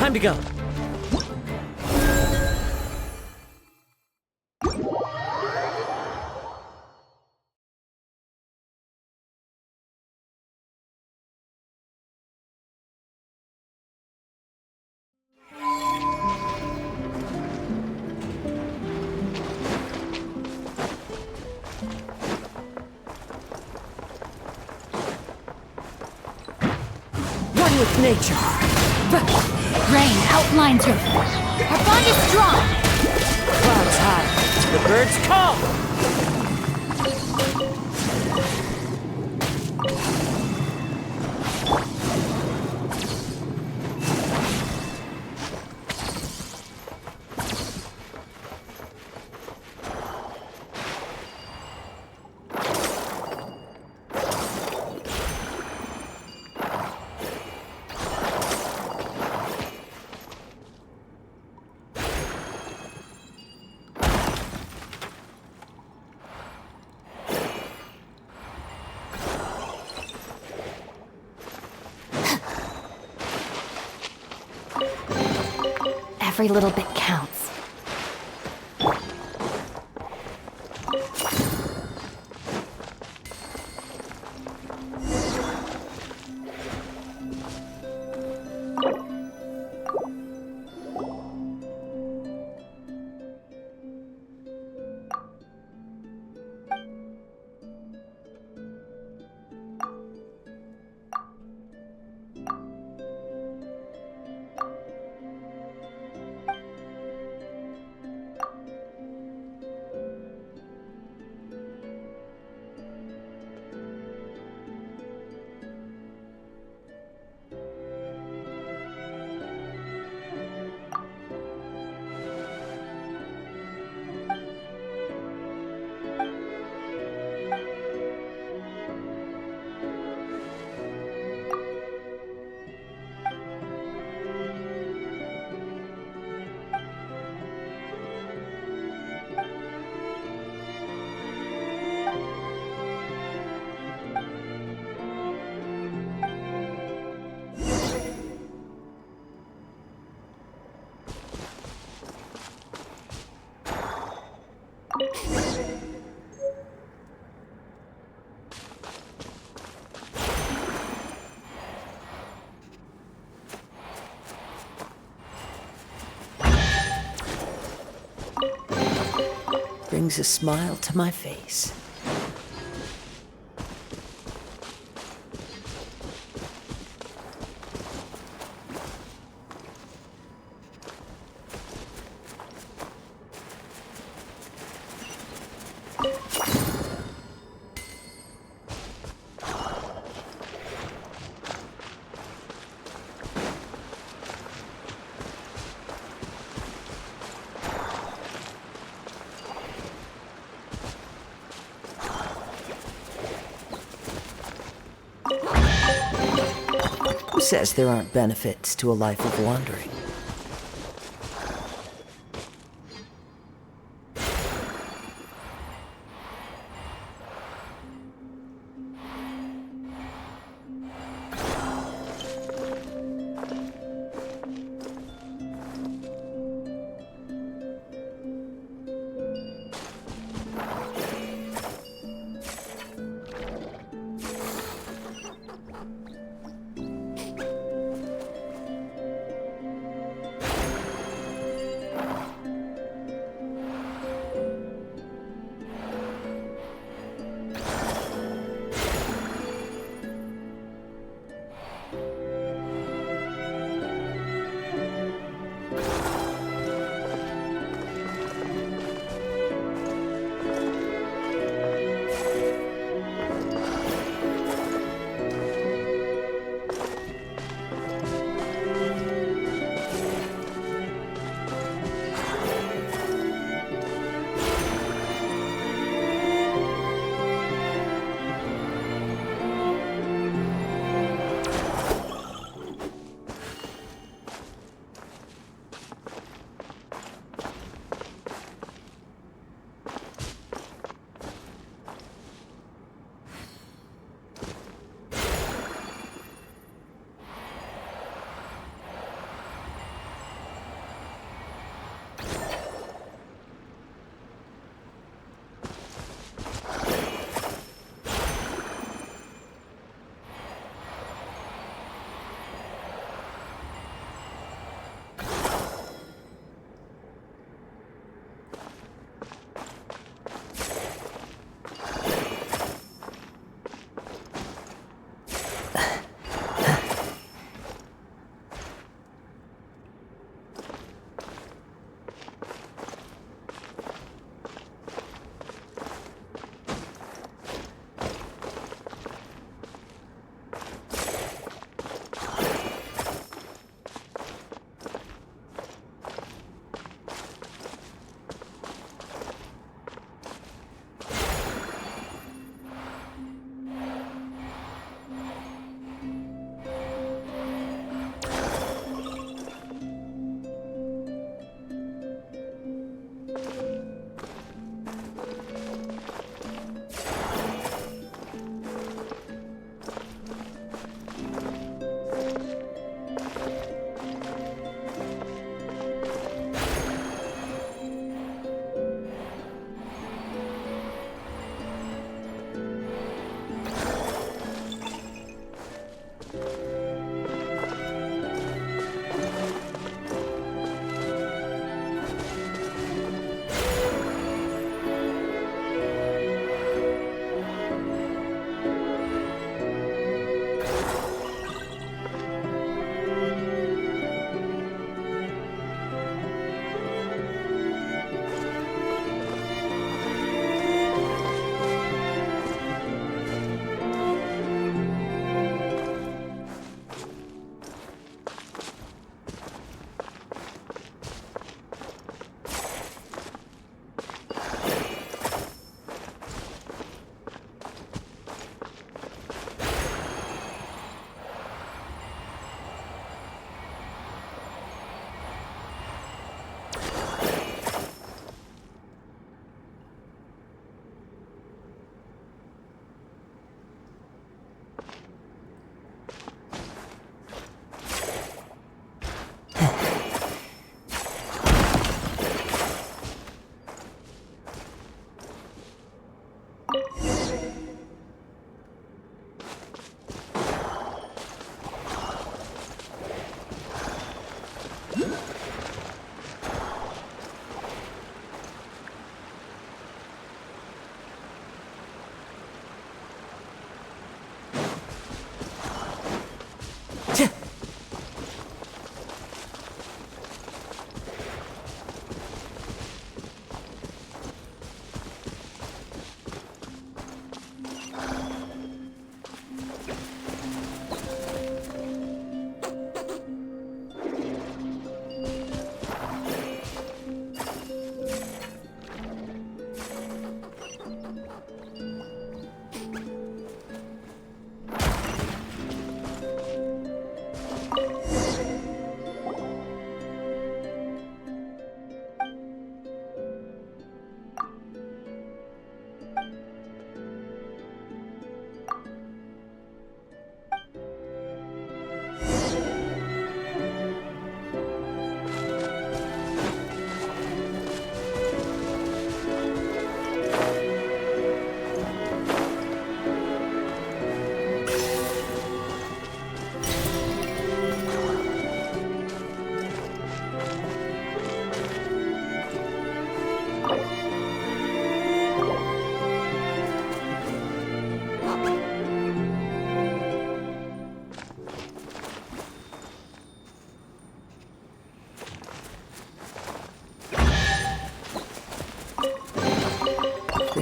Time to go. One with nature. Rain outlines her. Our bond is strong. Clouds high. The birds call. Every little bit counts. Brings a smile to my face. Who says there aren't benefits to a life of wandering?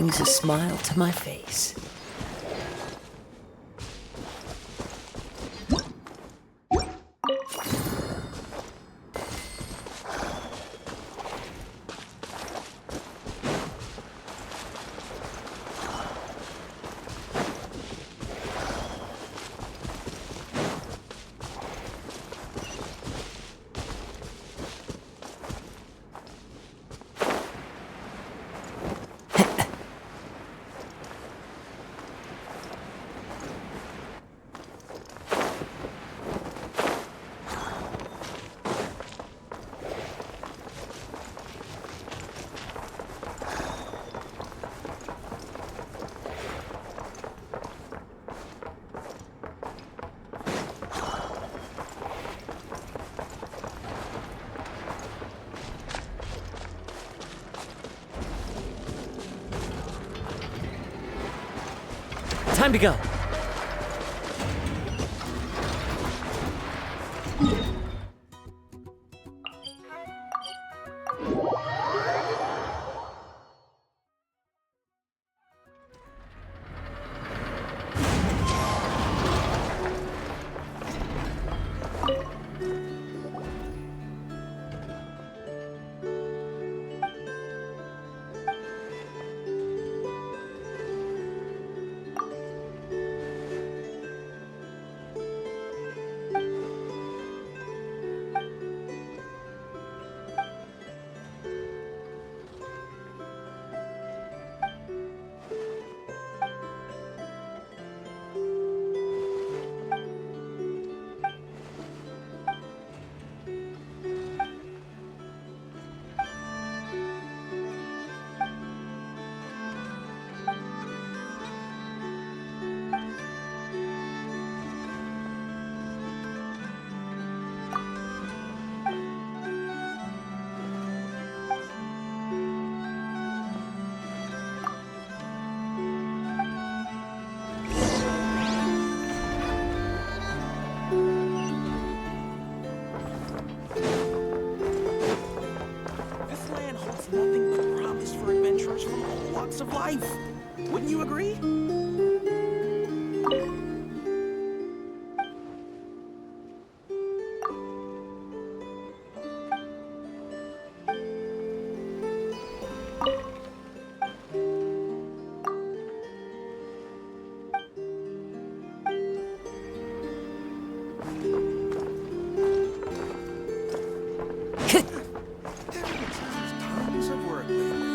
brings a smile to my face. Time to go. Of life. Wouldn't you agree? Tons of work lately.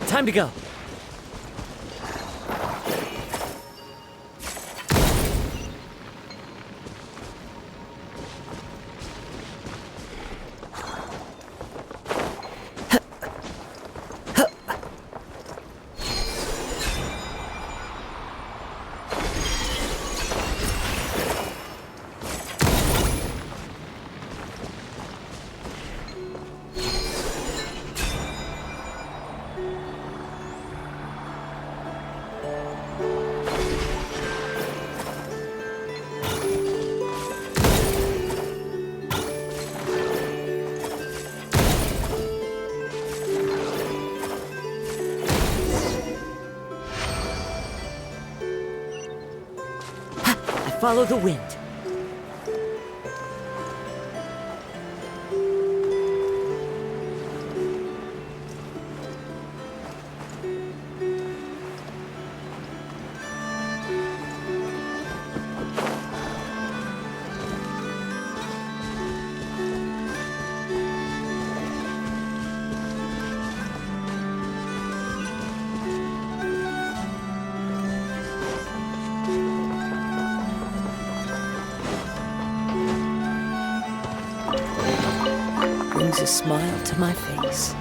Time to go. Follow the wind. smile to my face.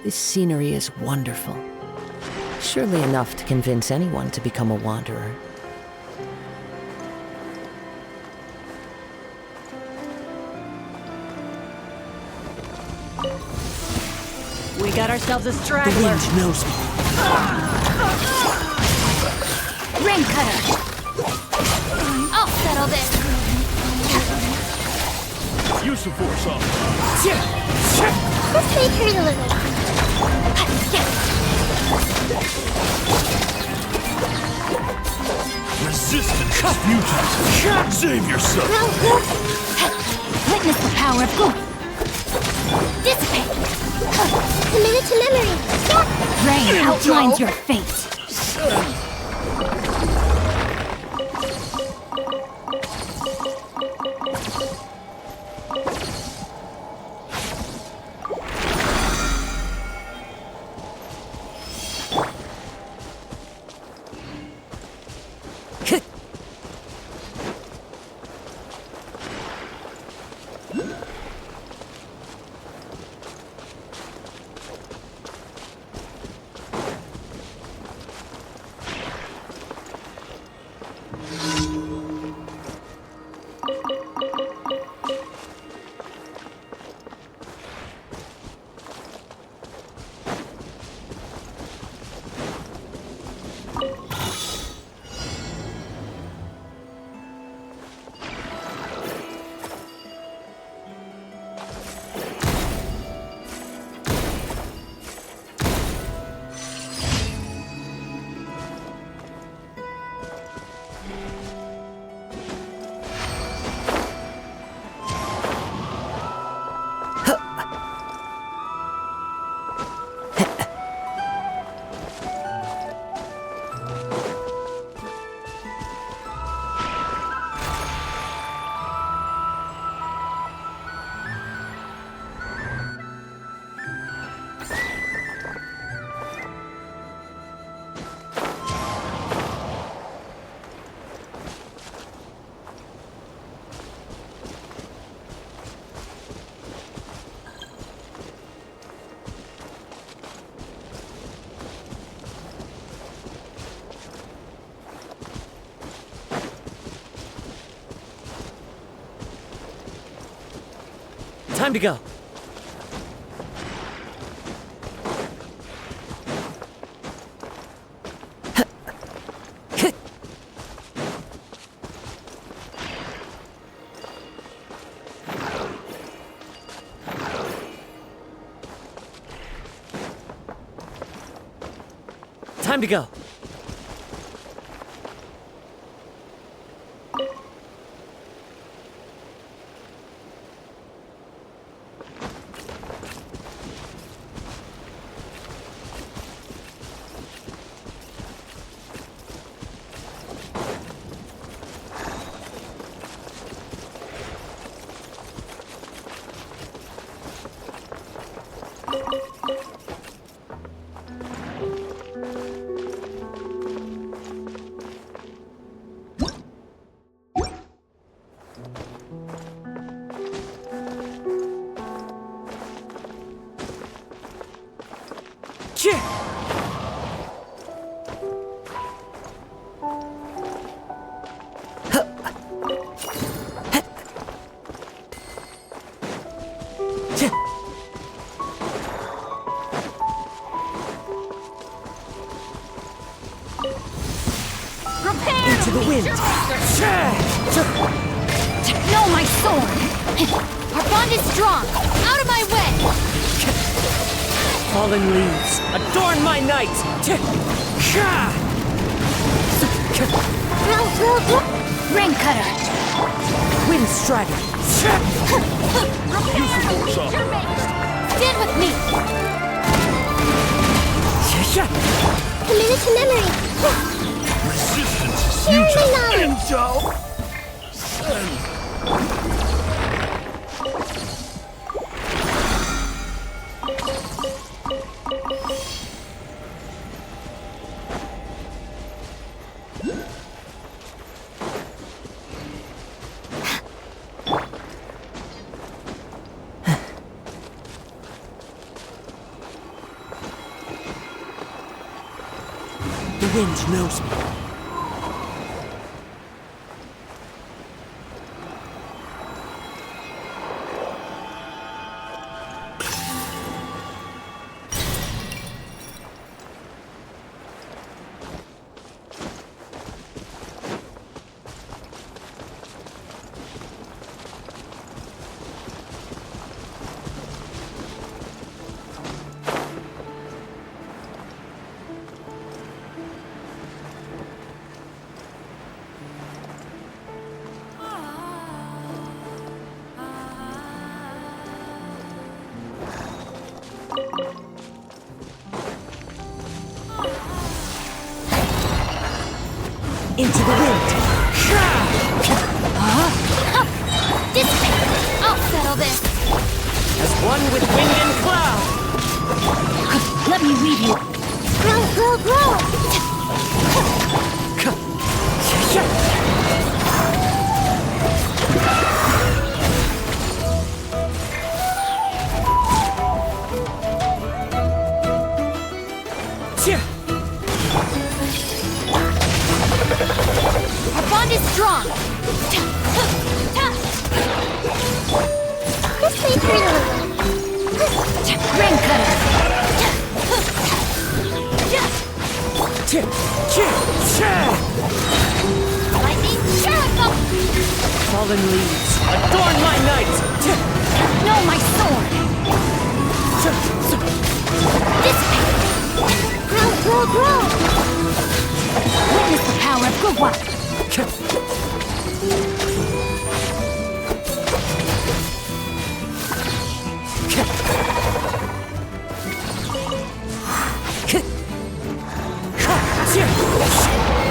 This scenery is wonderful. Surely enough to convince anyone to become a wanderer. We got ourselves a The straggler. wind knows me. Rain cutter. I'll settle this. Use the force off. Let's make her a little. Resistance is futile. Save yourself. Witness the power of good. Dissipate. Commit it to memory. Rain outlines your fate. Time to go. Time to go. Into the wind! No, my sword! Our bond is strong! Out of my way! Fallen leaves, adorn my night! Rain cutter! Wind strider! Use the force up. Stand with me! Commit it to memory. Resistance is Share my futile. knowledge. The wind knows me. Into the wind! Dissipate! I'll settle this! As one with wind and cloud! Let me weave you! Grow! Our bond is strong! This way for you. Rain cutter! Lightning miracle! Fallen leaves, adorn my night! No, my sword! Dissipate! Grow! Witness the power of good work!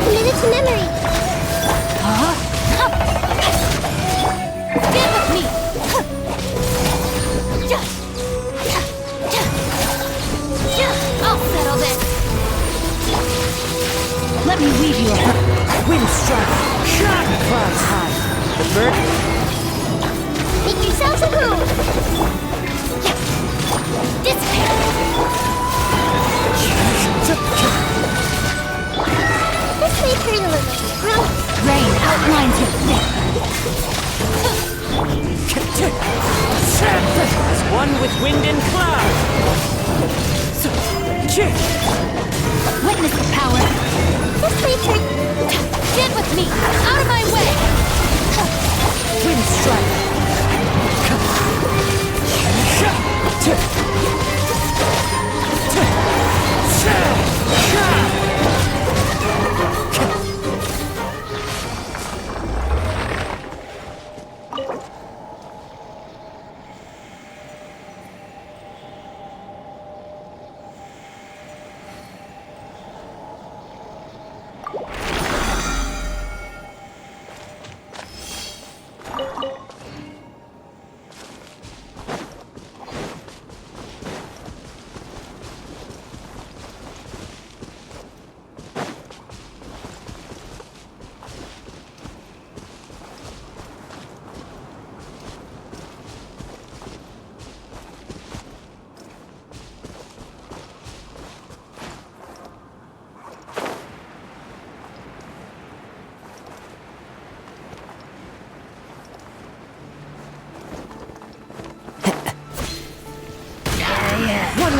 Commit it to memory. Stand with me! I'll settle this! Let me weave you a Wind strike! Clouds high! The bird? Make yourselves a home. dissipate! This way for you. Rain outlines your As one with wind and cloud! Witness the power! This way for Get with me! Out of my way! Wind strike!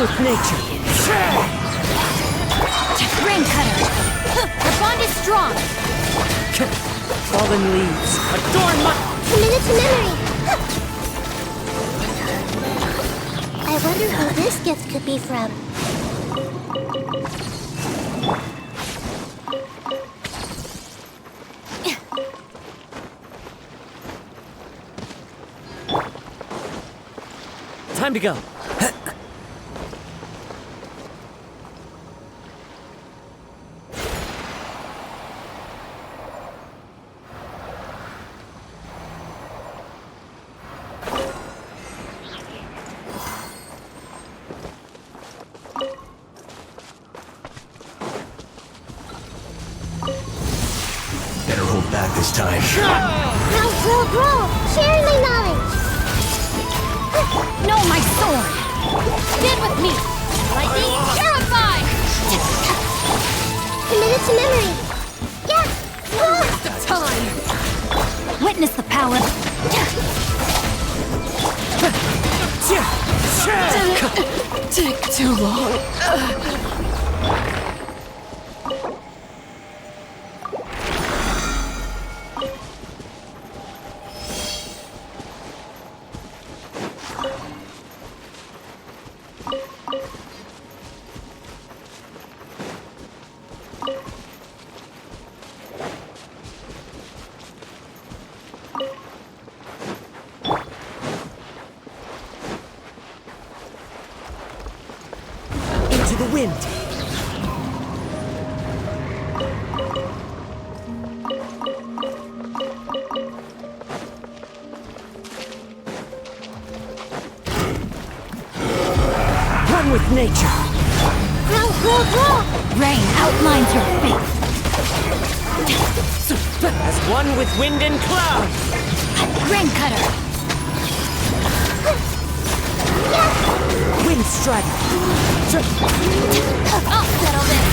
with nature. Rain cutter. Our bond is strong. Fallen leaves, adorn my... Commit to memory. I wonder who this gift could be from. Time to go. Better hold back this time. Grow! Sharing my knowledge! No, my sword. Stand with me. Lightning, purify. Committed to memory. Yeah! The time. Witness the power. Take too long. Into the wind. One with nature. Grow! Rain outlines your fate. As one with wind and cloud. Rain cutter. Wind strider. I'll settle this.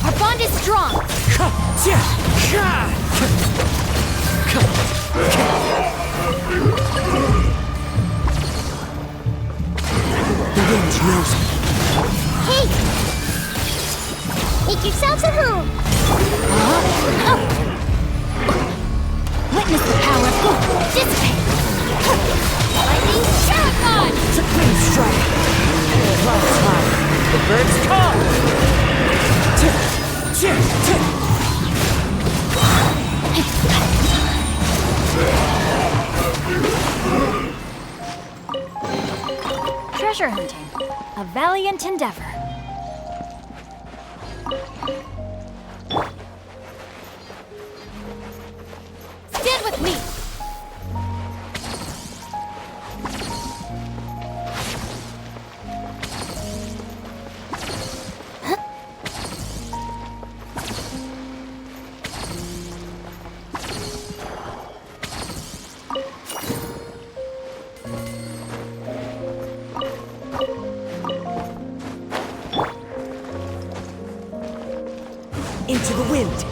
Our bond is strong. The wind knows me. Hey! Make yourselves at home! Witness the power. Dissipate. Lightning, purify. Wind strike. Clouds high. The birds call. Treasure hunting. A valiant endeavor. Stand with me! Into the wind.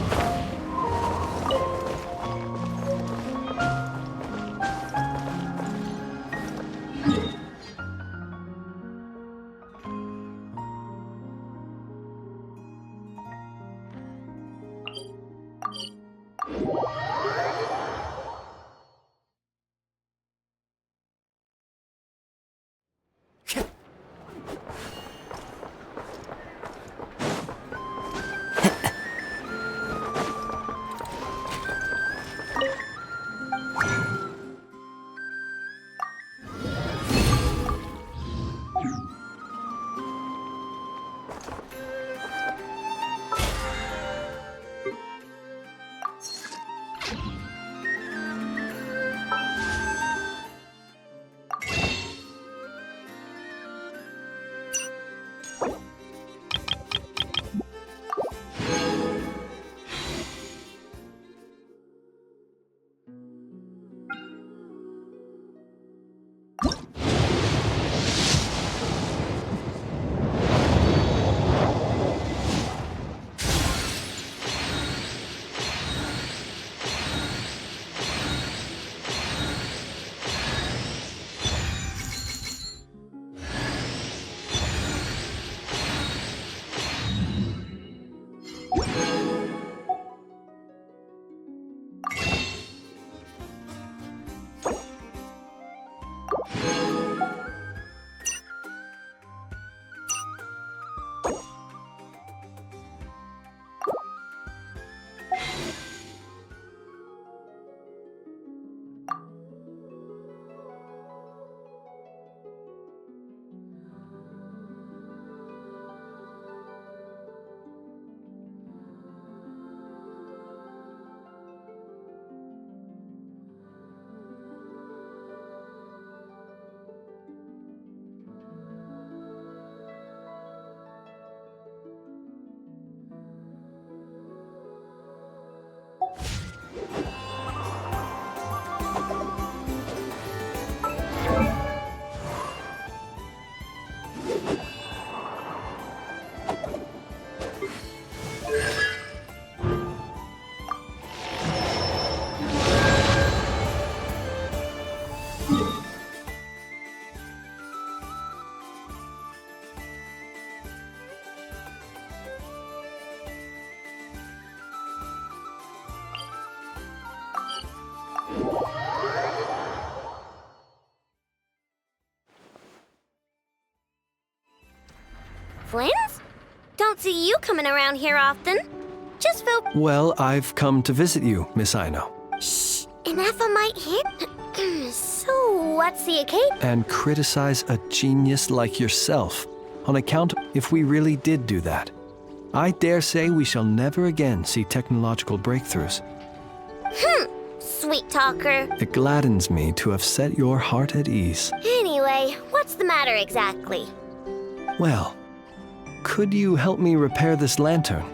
friends? Don't see you coming around here often. Just felt... Well, I've come to visit you, Miss Aino. Shh, Ineffa might hear... So, what's the occasion? And criticize a genius like yourself on account of if we really did do that. I dare say we shall never again see technological breakthroughs. Sweet talker. It gladdens me to have set your heart at ease. Anyway, what's the matter exactly? Well, could you help me repair this lantern?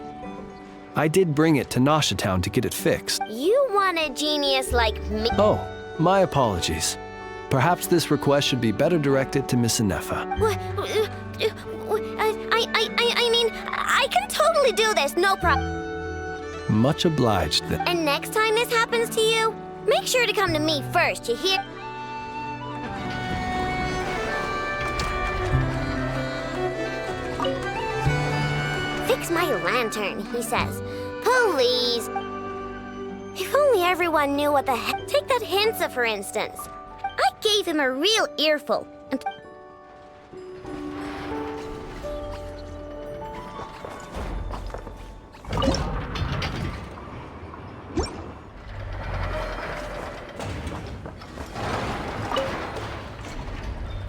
I did bring it to Nasha Town to get it fixed. You want a genius like me? Oh, my apologies. Perhaps this request should be better directed to Miss Ineffa. I mean, I can totally do this, no problem. Much obliged then. And next time this happens to you, make sure to come to me first, you hear? Fix my lantern, he says. Please. If only everyone knew what the heck. Take that Hansa, for instance. I gave him a real earful. And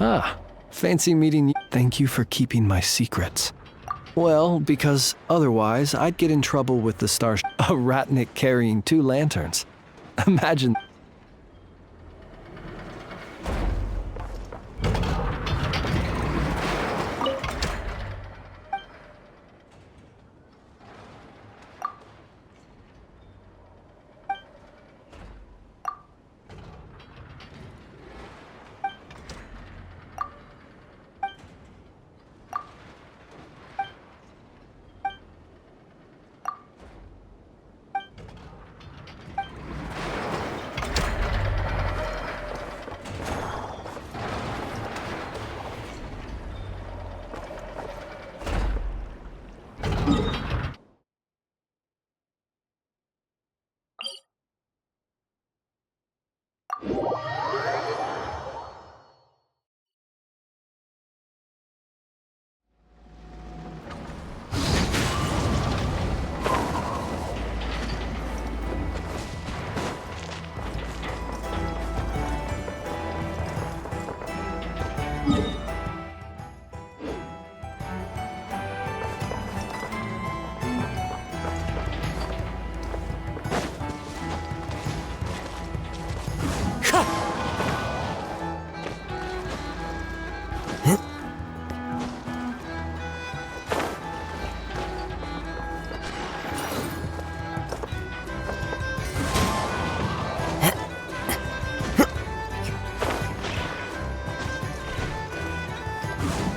Ah, fancy meeting you. Thank you for keeping my secrets. Well, because otherwise I'd get in trouble with the a ratnik carrying 2 lanterns. Imagine.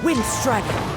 Wind Strider!